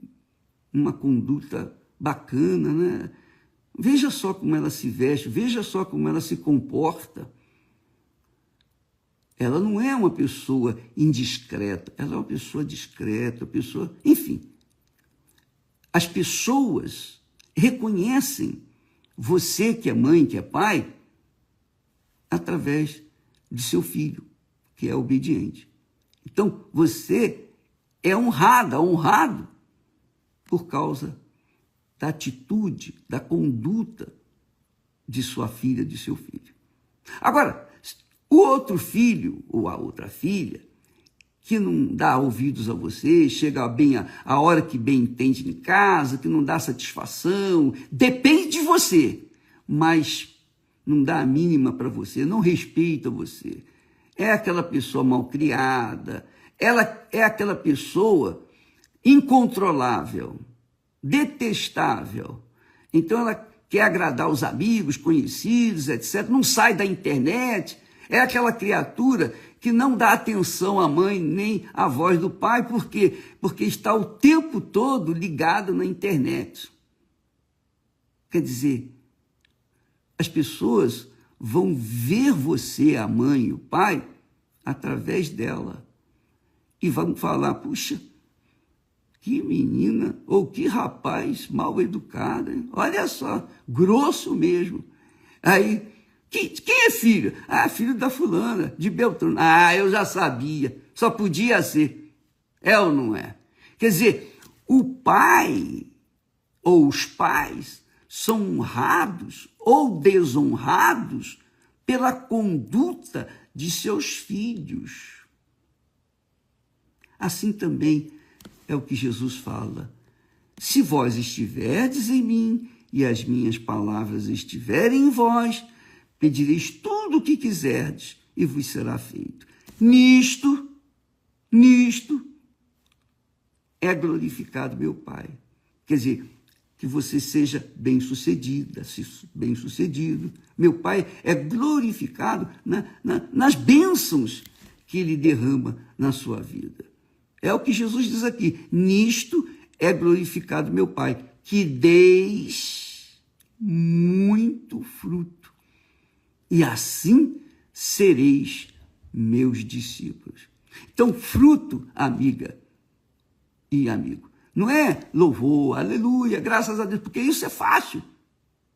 S1: uma conduta bacana, né? Veja só como ela se veste, veja só como ela se comporta. Ela não é uma pessoa indiscreta, ela é uma pessoa discreta, enfim. As pessoas reconhecem você que é mãe, que é pai, através de seu filho, que é obediente. Então, você é honrado por causa da atitude, da conduta de sua filha, de seu filho. Agora, o outro filho ou a outra filha, que não dá ouvidos a você, chega bem a hora que bem entende em casa, que não dá satisfação, depende de você, mas não dá a mínima para você, não respeita você. É aquela pessoa malcriada, ela é aquela pessoa incontrolável, detestável. Então ela quer agradar os amigos, conhecidos, etc. Não sai da internet. É aquela criatura que não dá atenção à mãe nem à voz do pai. Por quê? Porque está o tempo todo ligado na internet. Quer dizer, as pessoas vão ver você, a mãe e o pai, através dela. E vão falar: puxa, que menina ou que rapaz mal educado, hein? Olha só, grosso mesmo. Aí, quem é filho? Ah, filho da fulana, de Beltrano. Ah, eu já sabia, só podia ser. É ou não é? Quer dizer, o pai ou os pais são honrados ou desonrados pela conduta de seus filhos. Assim também é o que Jesus fala. Se vós estiverdes em mim e as minhas palavras estiverem em vós, pedireis tudo o que quiserdes e vos será feito. Nisto é glorificado meu Pai. Quer dizer, que você seja bem-sucedida, bem-sucedido. Meu Pai é glorificado nas bênçãos que Ele derrama na sua vida. É o que Jesus diz aqui. Nisto é glorificado meu Pai, que deis muito fruto, e assim sereis meus discípulos. Então, fruto, amiga e amigo, não é louvor, aleluia, graças a Deus, porque isso é fácil.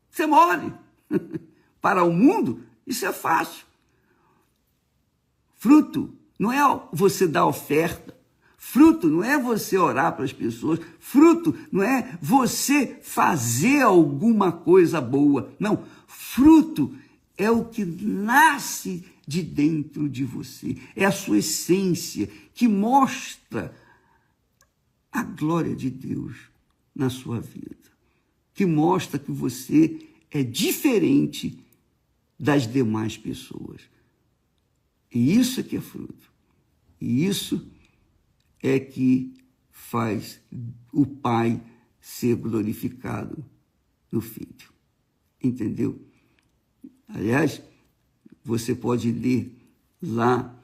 S1: Você morre. Para o mundo, isso é fácil. Fruto não é você dar oferta. Fruto não é você orar para as pessoas. Fruto não é você fazer alguma coisa boa. Não, fruto é o que nasce de dentro de você. É a sua essência que mostra a glória de Deus na sua vida, que mostra que você é diferente das demais pessoas. E isso é que é fruto. E isso é que faz o Pai ser glorificado no Filho. Entendeu? Aliás, você pode ler lá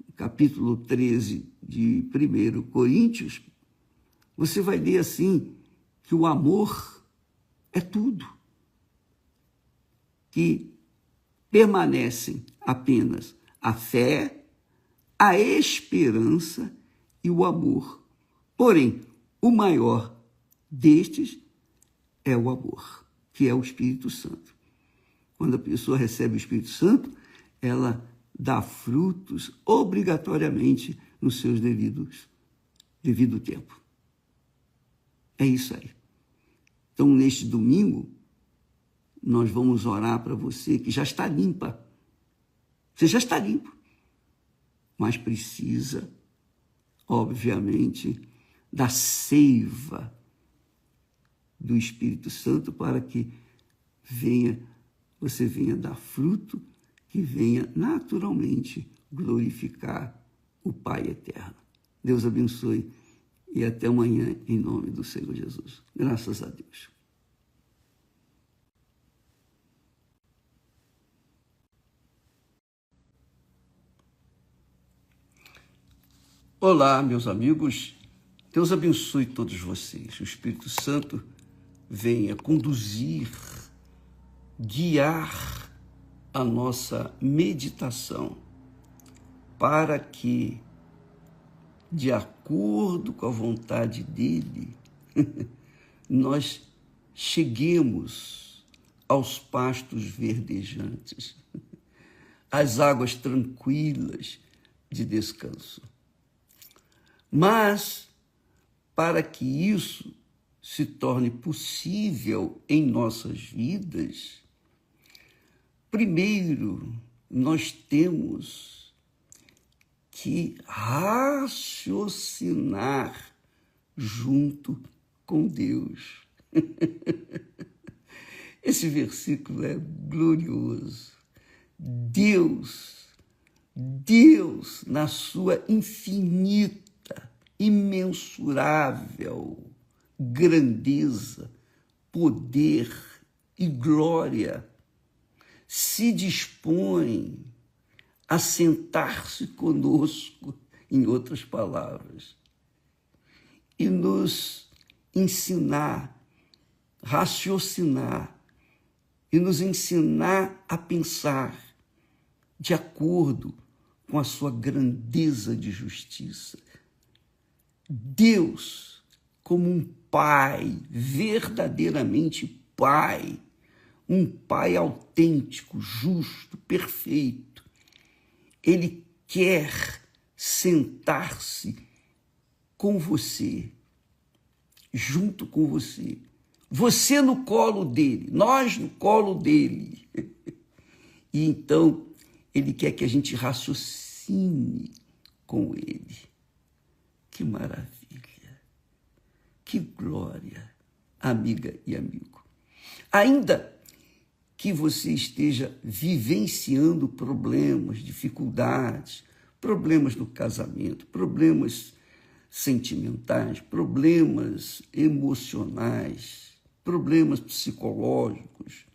S1: no capítulo 13 de 1 Coríntios, você vai ler assim, que o amor é tudo. Que permanecem apenas a fé, a esperança e o amor. Porém, o maior destes é o amor, que é o Espírito Santo. Quando a pessoa recebe o Espírito Santo, ela dá frutos obrigatoriamente nos seus devido tempo. É isso aí. Então, neste domingo, nós vamos orar para você que já está limpa. Você já está limpo. Mas precisa, obviamente, da seiva do Espírito Santo para que você venha dar fruto, que venha naturalmente glorificar o Pai eterno. Deus abençoe e até amanhã, em nome do Senhor Jesus. Graças a Deus. Olá, meus amigos. Deus abençoe todos vocês. O Espírito Santo venha conduzir, guiar a nossa meditação para que, de acordo com a vontade dele, nós cheguemos aos pastos verdejantes, às águas tranquilas de descanso. Mas, para que isso se torne possível em nossas vidas, primeiro nós temos que raciocinar junto com Deus. Esse versículo é glorioso. Deus, na sua infinita, imensurável grandeza, poder e glória, se dispõe a sentar-se conosco, em outras palavras, e nos ensinar, raciocinar, e nos ensinar a pensar de acordo com a sua grandeza de justiça. Deus, como um Pai, verdadeiramente Pai, um Pai autêntico, justo, perfeito, Ele quer sentar-se com você, junto com você, você no colo dele, nós no colo dele. E então, ele quer que a gente raciocine com ele. Que maravilha! Que glória, amiga e amigo. Ainda que você esteja vivenciando problemas, dificuldades, problemas no casamento, problemas sentimentais, problemas emocionais, problemas psicológicos,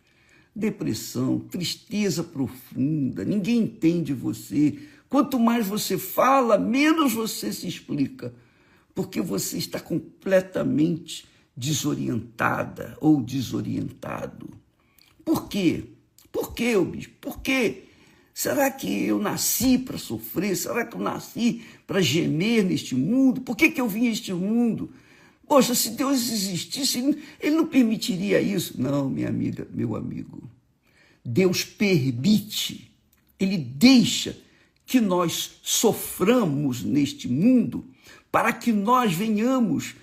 S1: depressão, tristeza profunda, ninguém entende você. Quanto mais você fala, menos você se explica, porque você está completamente desorientada ou desorientado. Por quê? Por quê, bispo? Por quê? Será que eu nasci para sofrer? Será que eu nasci para gemer neste mundo? Por que eu vim a este mundo? Poxa, se Deus existisse, Ele não permitiria isso. Não, minha amiga, meu amigo. Deus permite, Ele deixa que nós soframos neste mundo para que nós venhamos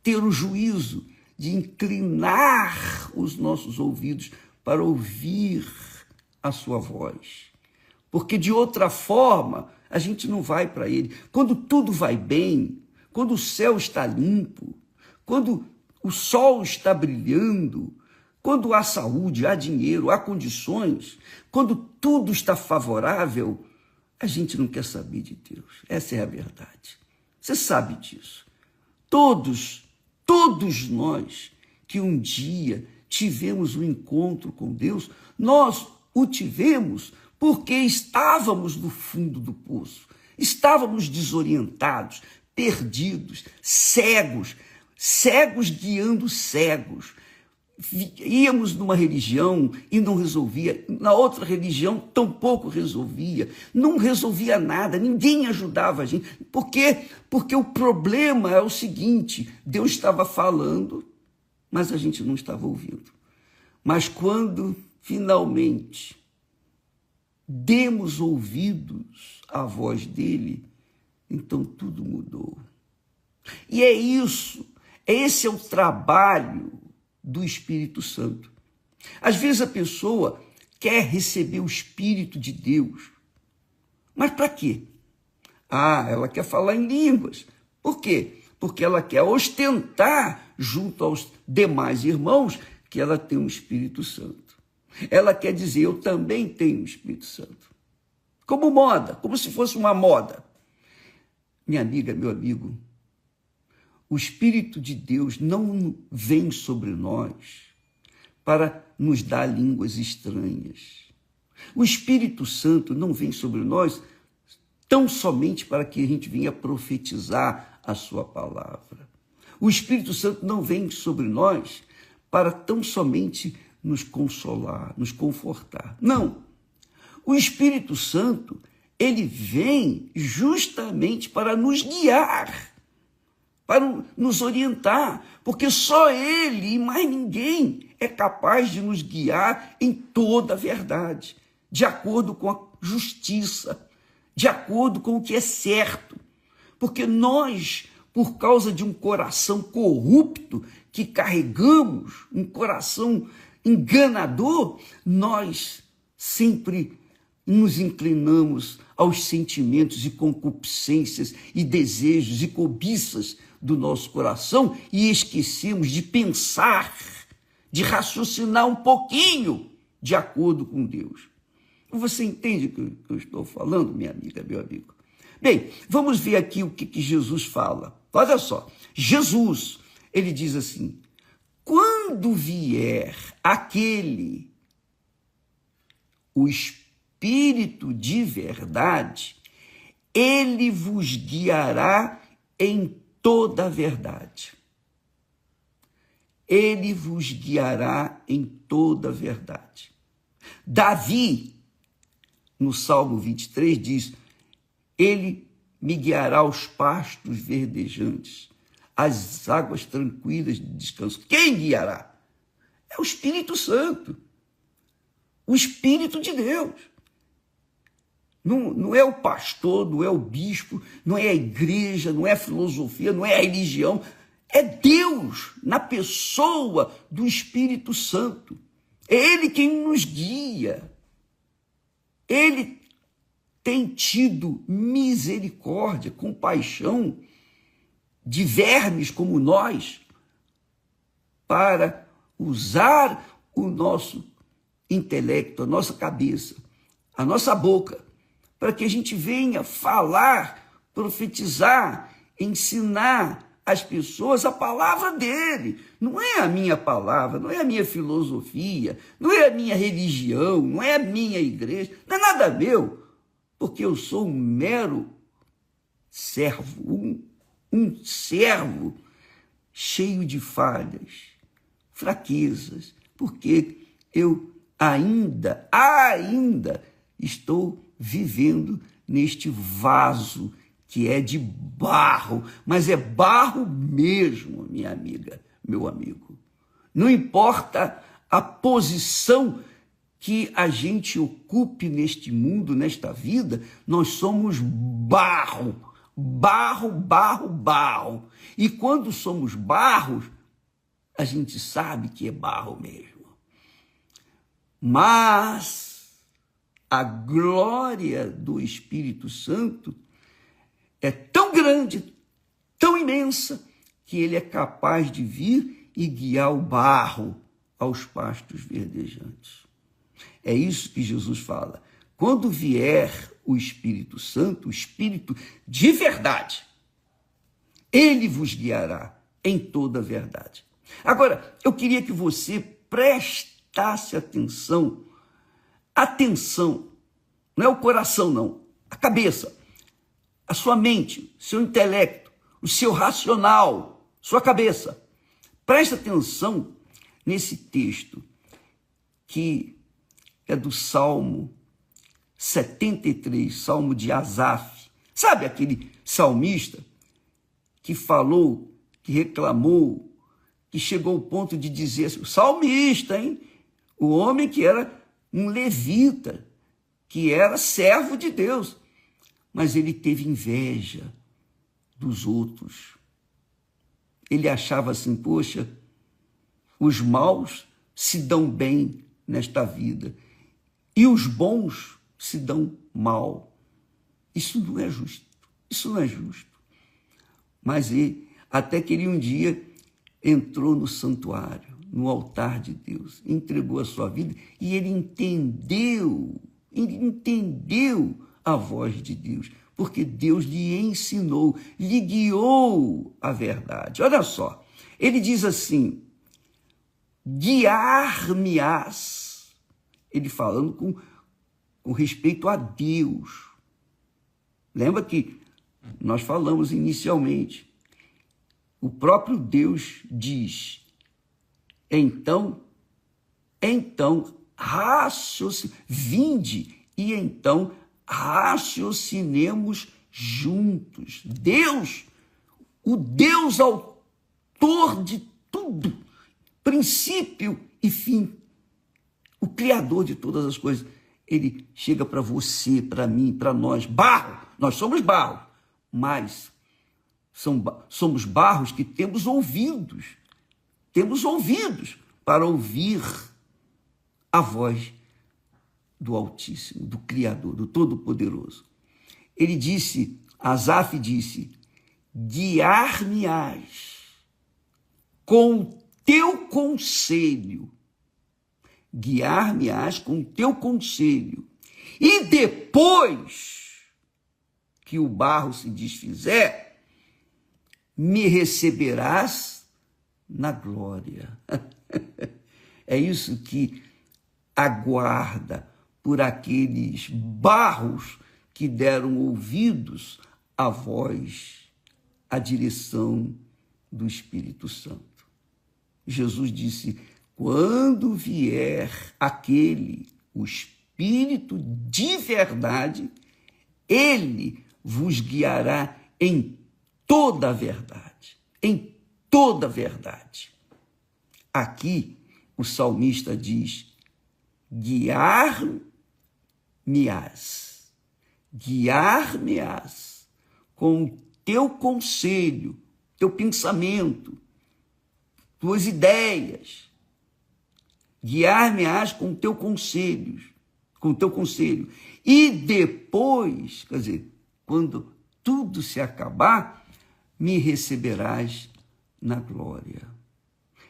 S1: ter o juízo de inclinar os nossos ouvidos para ouvir a sua voz. Porque de outra forma, a gente não vai para Ele. Quando tudo vai bem, quando o céu está limpo, quando o sol está brilhando, quando há saúde, há dinheiro, há condições, quando tudo está favorável, a gente não quer saber de Deus. Essa é a verdade. Você sabe disso. Todos nós que um dia tivemos um encontro com Deus, nós o tivemos porque estávamos no fundo do poço, estávamos desorientados, perdidos, cegos guiando cegos. Íamos numa religião e não resolvia, na outra religião tampouco resolvia, não resolvia nada, ninguém ajudava a gente. Por quê? Porque o problema é o seguinte: Deus estava falando, mas a gente não estava ouvindo. Mas quando finalmente demos ouvidos à voz dele, então tudo mudou. E é isso, esse é o trabalho do Espírito Santo. Às vezes a pessoa quer receber o Espírito de Deus, mas para quê? Ela quer falar em línguas. Por quê? Porque ela quer ostentar junto aos demais irmãos que ela tem um Espírito Santo. Ela quer dizer, eu também tenho o Espírito Santo. Como moda, como se fosse uma moda. Minha amiga, meu amigo, o Espírito de Deus não vem sobre nós para nos dar línguas estranhas. O Espírito Santo não vem sobre nós tão somente para que a gente venha profetizar a sua palavra. O Espírito Santo não vem sobre nós para tão somente nos consolar, nos confortar. Não. O Espírito Santo, ele vem justamente para nos guiar, para nos orientar, porque só Ele e mais ninguém é capaz de nos guiar em toda a verdade, de acordo com a justiça, de acordo com o que é certo. Porque nós, por causa de um coração corrupto que carregamos, um coração enganador, nós sempre nos inclinamos aos sentimentos e concupiscências e desejos e cobiças do nosso coração e esquecemos de pensar, de raciocinar um pouquinho de acordo com Deus. Você entende o que eu estou falando, minha amiga, meu amigo? Bem, vamos ver aqui o que Jesus fala. Olha só, Jesus, ele diz assim: quando vier aquele, o Espírito de verdade, ele vos guiará em toda a verdade. Ele vos guiará em toda a verdade. Davi, no Salmo 23, diz: ele me guiará aos pastos verdejantes, às águas tranquilas de descanso. Quem guiará? É o Espírito Santo, o Espírito de Deus. Não é o pastor, não é o bispo, não é a igreja, não é a filosofia, não é a religião. É Deus na pessoa do Espírito Santo. É Ele quem nos guia. Ele tem tido misericórdia, compaixão de vermes como nós para usar o nosso intelecto, a nossa cabeça, a nossa boca, para que a gente venha falar, profetizar, ensinar as pessoas a palavra dele. Não é a minha palavra, não é a minha filosofia, não é a minha religião, não é a minha igreja, não é nada meu, porque eu sou um mero servo, um servo cheio de falhas, fraquezas, porque eu ainda estou vivendo neste vaso que é de barro, mas é barro mesmo, minha amiga, meu amigo. Não importa a posição que a gente ocupe neste mundo, nesta vida, nós somos barro, barro, barro, barro. E quando somos barros, a gente sabe que é barro mesmo. Mas a glória do Espírito Santo é tão grande, tão imensa, que ele é capaz de vir e guiar o barro aos pastos verdejantes. É isso que Jesus fala. Quando vier o Espírito Santo, o Espírito de verdade, ele vos guiará em toda a verdade. Agora, eu queria que você prestasse atenção, não é o coração não, a cabeça, a sua mente, seu intelecto, o seu racional, sua cabeça. Presta atenção nesse texto que é do Salmo 73, Salmo de Asaf. Sabe aquele salmista que falou, que reclamou, que chegou ao ponto de dizer assim, o salmista, hein? O homem que era um levita, que era servo de Deus, mas ele teve inveja dos outros. Ele achava assim, poxa, os maus se dão bem nesta vida e os bons se dão mal. Isso não é justo, isso não é justo. Mas ele, até que ele um dia entrou no santuário, no altar de Deus, entregou a sua vida e ele entendeu a voz de Deus, porque Deus lhe ensinou, lhe guiou a verdade. Olha só, ele diz assim, guiar-me-ás, ele falando com respeito a Deus. Lembra que nós falamos inicialmente, o próprio Deus diz, então, vinde e então raciocinemos juntos. Deus, o Deus autor de tudo, princípio e fim, o Criador de todas as coisas, ele chega para você, para mim, para nós, barro, nós somos barro, mas somos barros que temos ouvidos para ouvir a voz do Altíssimo, do Criador, do Todo-Poderoso. Ele disse, Asaf disse, guiar-me-ás com teu conselho, guiar-me-ás com teu conselho, e depois que o barro se desfizer, me receberás na glória. É isso que aguarda por aqueles barros que deram ouvidos à voz, à direção do Espírito Santo. Jesus disse, quando vier o Espírito de verdade, ele vos guiará em toda a verdade, em toda a verdade. Aqui o salmista diz, guiar-me-ás com o teu conselho, teu pensamento, tuas ideias. Guiar-me-ás com o teu conselho. E depois, quer dizer, quando tudo se acabar, me receberás na glória.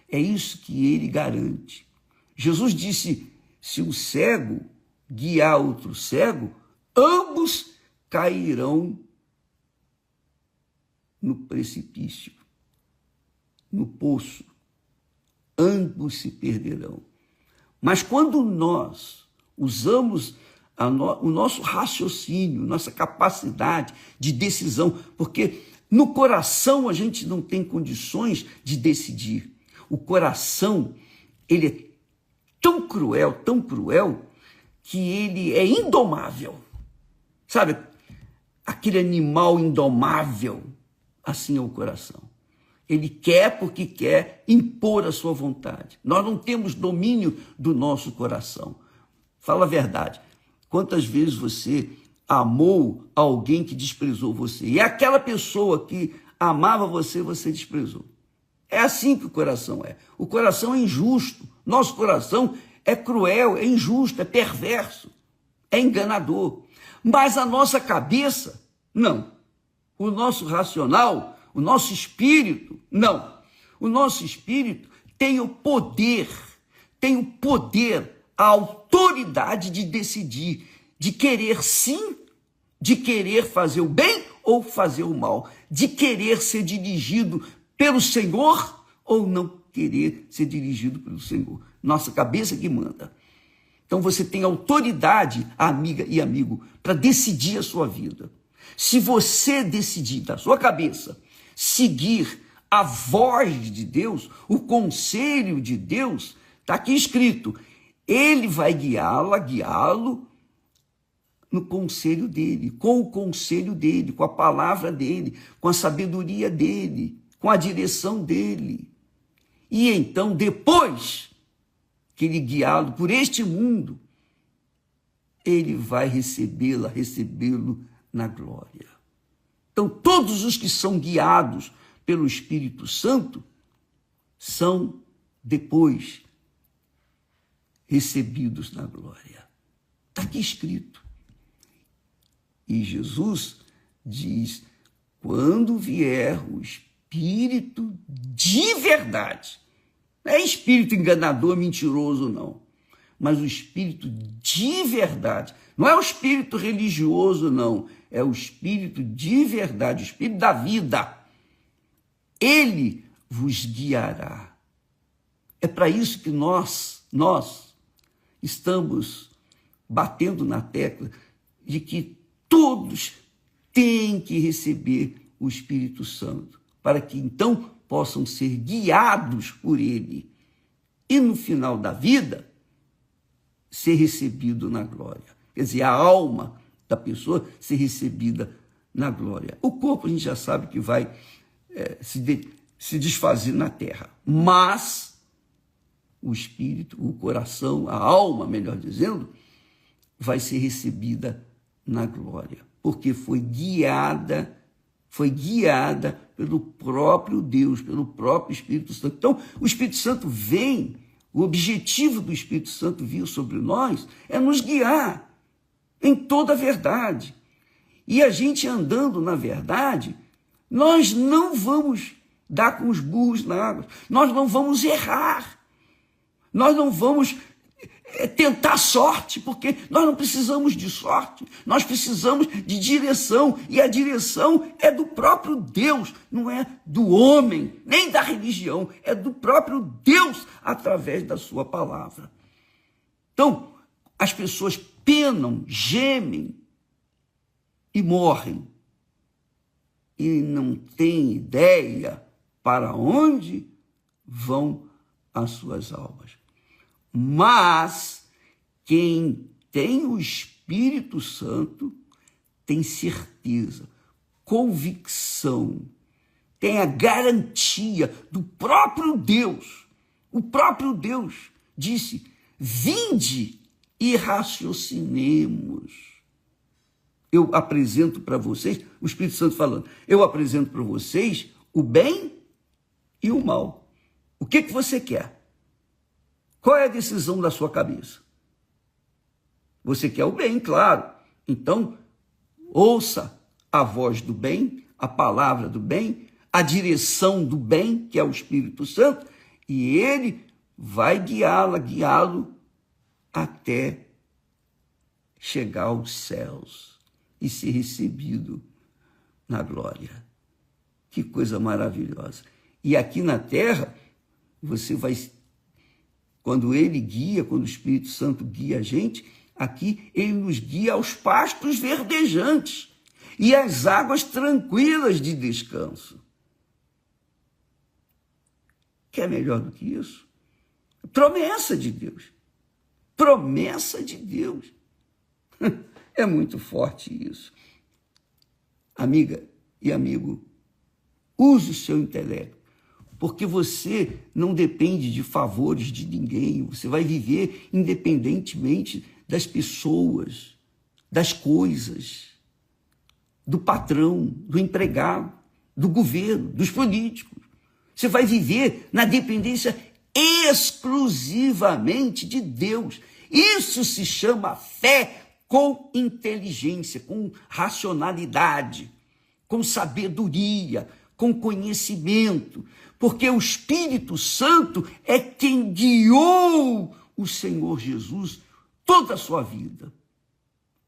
S1: É isso que ele garante. Jesus disse, se um cego guiar outro cego, ambos cairão no precipício, no poço. Ambos se perderão. Mas quando nós usamos o nosso raciocínio, nossa capacidade de decisão, porque no coração a gente não tem condições de decidir. O coração, ele é tão cruel, que ele é indomável. Sabe, aquele animal indomável, assim é o coração. Ele quer porque quer impor a sua vontade. Nós não temos domínio do nosso coração. Fala a verdade. Quantas vezes você amou alguém que desprezou você? E aquela pessoa que amava você, você desprezou. É assim que o coração é. O coração é injusto. Nosso coração é cruel, é injusto, é perverso, é enganador. Mas a nossa cabeça, não. O nosso racional, o nosso espírito, não. O nosso espírito tem o poder, a autoridade de decidir, de querer sim, de querer fazer o bem ou fazer o mal, de querer ser dirigido pelo Senhor ou não querer ser dirigido pelo Senhor. Nossa cabeça que manda. Então você tem autoridade, amiga e amigo, para decidir a sua vida. Se você decidir da sua cabeça seguir a voz de Deus, o conselho de Deus, está aqui escrito, ele vai guiá-lo no conselho dele, com o conselho dele, com a palavra dele, com a sabedoria dele, com a direção dele. E então, depois que ele guiá-lo por este mundo, ele vai recebê-lo na glória. Então, todos os que são guiados pelo Espírito Santo são depois recebidos na glória. Está aqui escrito. E Jesus diz, quando vier o Espírito de verdade, não é espírito enganador, mentiroso, não, mas o Espírito de verdade, não é o espírito religioso, não, é o Espírito de verdade, o Espírito da vida. Ele vos guiará. É para isso que nós estamos batendo na tecla de que todos têm que receber o Espírito Santo, para que então possam ser guiados por ele e no final da vida ser recebido na glória. Quer dizer, a alma da pessoa ser recebida na glória. O corpo a gente já sabe que vai se desfazer na terra, mas o espírito, o coração, a alma, melhor dizendo, vai ser recebida na glória, porque foi guiada pelo próprio Deus, pelo próprio Espírito Santo. Então, o Espírito Santo vem, o objetivo do Espírito Santo vir sobre nós é nos guiar em toda a verdade. E a gente andando na verdade, nós não vamos dar com os burros na água, nós não vamos errar, nós não vamos tentar sorte, porque nós não precisamos de sorte, nós precisamos de direção, e a direção é do próprio Deus, não é do homem, nem da religião, é do próprio Deus, através da sua palavra. Então, as pessoas penam, gemem e morrem, e não têm ideia para onde vão as suas almas. Mas quem tem o Espírito Santo tem certeza, convicção, tem a garantia do próprio Deus. O próprio Deus disse, vinde e raciocinemos. Eu apresento para vocês, o Espírito Santo falando, eu apresento para vocês o bem e o mal. O que você quer? Qual é a decisão da sua cabeça? Você quer o bem, claro. Então, ouça a voz do bem, a palavra do bem, a direção do bem, que é o Espírito Santo, e ele vai guiá-lo até chegar aos céus e ser recebido na glória. Que coisa maravilhosa. E aqui na terra, você vai, quando ele guia, quando o Espírito Santo guia a gente, aqui ele nos guia aos pastos verdejantes e às águas tranquilas de descanso. Quer melhor do que isso? Promessa de Deus. Promessa de Deus. É muito forte isso. Amiga e amigo, use o seu intelecto, porque você não depende de favores de ninguém. Você vai viver independentemente das pessoas, das coisas, do patrão, do empregado, do governo, dos políticos. Você vai viver na dependência exclusivamente de Deus. Isso se chama fé com inteligência, com racionalidade, com sabedoria, com conhecimento, porque o Espírito Santo é quem guiou o Senhor Jesus toda a sua vida,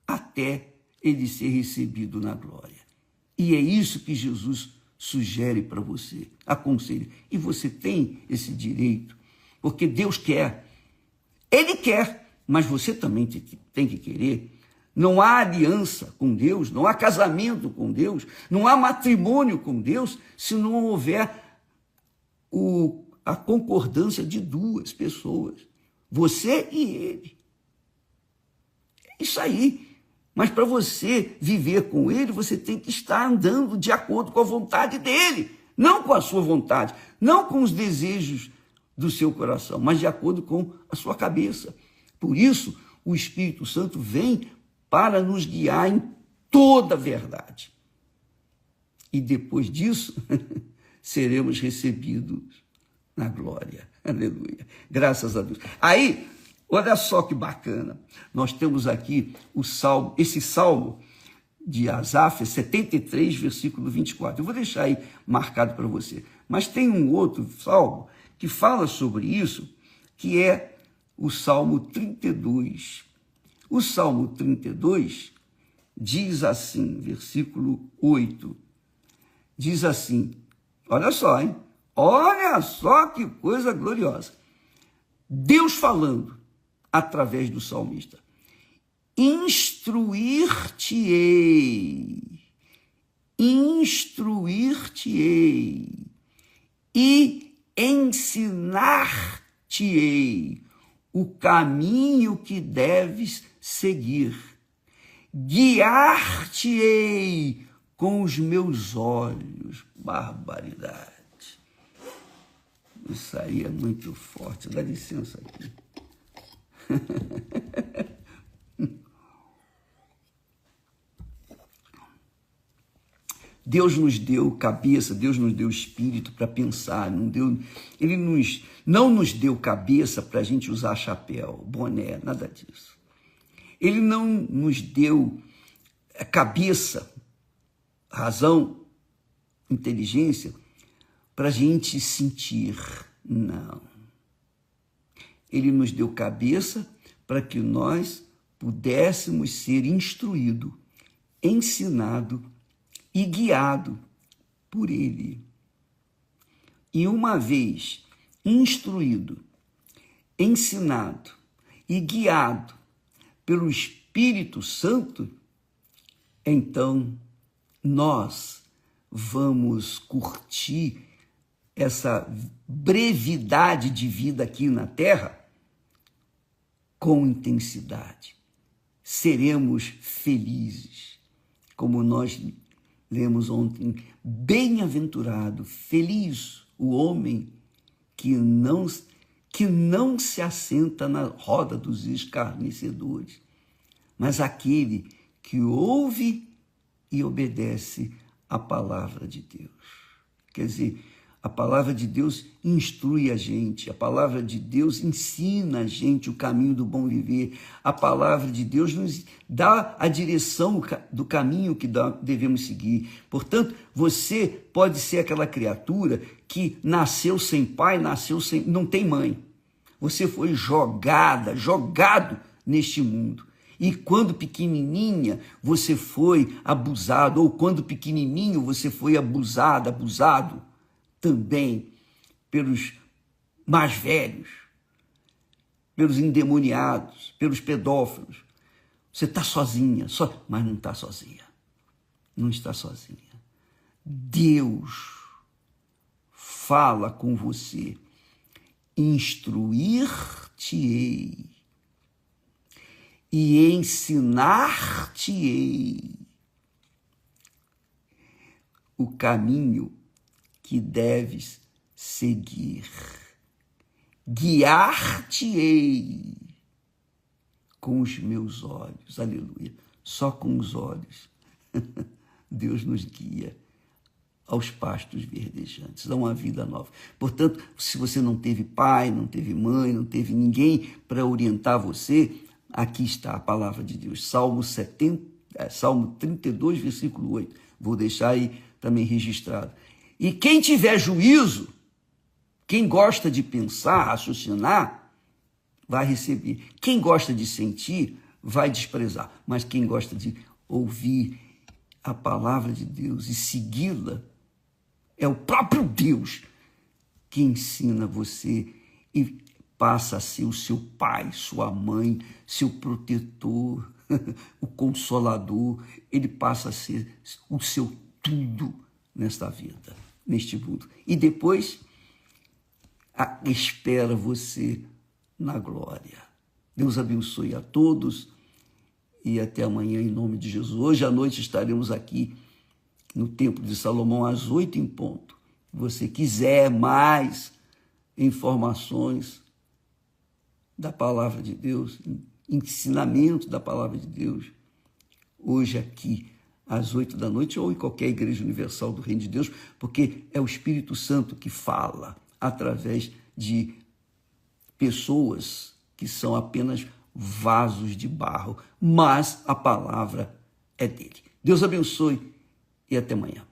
S1: até ele ser recebido na glória. E é isso que Jesus sugere para você, aconselha. E você tem esse direito, porque Deus quer. Ele quer, mas você também tem que querer. Não há aliança com Deus, não há casamento com Deus, não há matrimônio com Deus, se não houver a concordância de duas pessoas, você e ele. É isso aí. Mas para você viver com ele, você tem que estar andando de acordo com a vontade dele, não com a sua vontade, não com os desejos do seu coração, mas de acordo com a sua cabeça. Por isso, o Espírito Santo vem para nos guiar em toda a verdade. E depois disso, seremos recebidos na glória. Aleluia. Graças a Deus. Aí, olha só que bacana. Nós temos aqui o salmo, esse salmo de Asaf, 73, versículo 24. Eu vou deixar aí marcado para você. Mas tem um outro salmo que fala sobre isso, que é o Salmo 32. O Salmo 32 diz assim, versículo 8, diz assim, olha só, hein? Olha só que coisa gloriosa. Deus falando através do salmista. Instruir-te-ei e ensinar-te-ei o caminho que deves seguir. Guiar-te-ei com os meus olhos. Barbaridade. Isso aí é muito forte. Dá licença aqui. Deus nos deu cabeça, Deus nos deu espírito para pensar. Ele não nos deu cabeça para a gente usar chapéu, boné, nada disso. Ele não nos deu cabeça, razão, inteligência para a gente sentir. Não. Ele nos deu cabeça para que nós pudéssemos ser instruídos, ensinados e guiado por ele. E uma vez instruído, ensinado e guiado pelo Espírito Santo, então nós vamos curtir essa brevidade de vida aqui na Terra com intensidade. Seremos felizes, como nós lemos ontem, bem-aventurado, feliz o homem que não se assenta na roda dos escarnecedores, mas aquele que ouve e obedece a palavra de Deus. Quer dizer, A palavra de Deus instrui a gente, a palavra de Deus ensina a gente o caminho do bom viver, a palavra de Deus nos dá a direção do caminho que devemos seguir. Portanto, você pode ser aquela criatura que nasceu sem pai, não tem mãe. Você foi jogado neste mundo. E quando pequenininha você foi abusado, ou quando pequenininho você foi abusado também pelos mais velhos, pelos endemoniados, pelos pedófilos. Você está sozinha, mas não está sozinha. Não está sozinha. Deus fala com você. Instruir-te-ei e ensinar-te-ei o caminho que deves seguir. Guiar-te-ei com os meus olhos. Aleluia. Só com os olhos. Deus nos guia aos pastos verdejantes, a uma vida nova. Portanto, se você não teve pai, não teve mãe, não teve ninguém para orientar você, aqui está a palavra de Deus. Salmo 32, versículo 8. Vou deixar aí também registrado. E quem tiver juízo, quem gosta de pensar, raciocinar, vai receber. Quem gosta de sentir, vai desprezar. Mas quem gosta de ouvir a palavra de Deus e segui-la, é o próprio Deus que ensina você e passa a ser o seu pai, sua mãe, seu protetor, o consolador. Ele passa a ser o seu tudo nesta vida, neste mundo. E depois espera você na glória. Deus abençoe a todos e até amanhã em nome de Jesus. Hoje à noite estaremos aqui no Templo de Salomão às 8 em ponto. Se você quiser mais informações da palavra de Deus, ensinamento da palavra de Deus, hoje aqui às 8 da noite ou em qualquer igreja universal do Reino de Deus, porque é o Espírito Santo que fala através de pessoas que são apenas vasos de barro, mas a palavra é dele. Deus abençoe e até amanhã.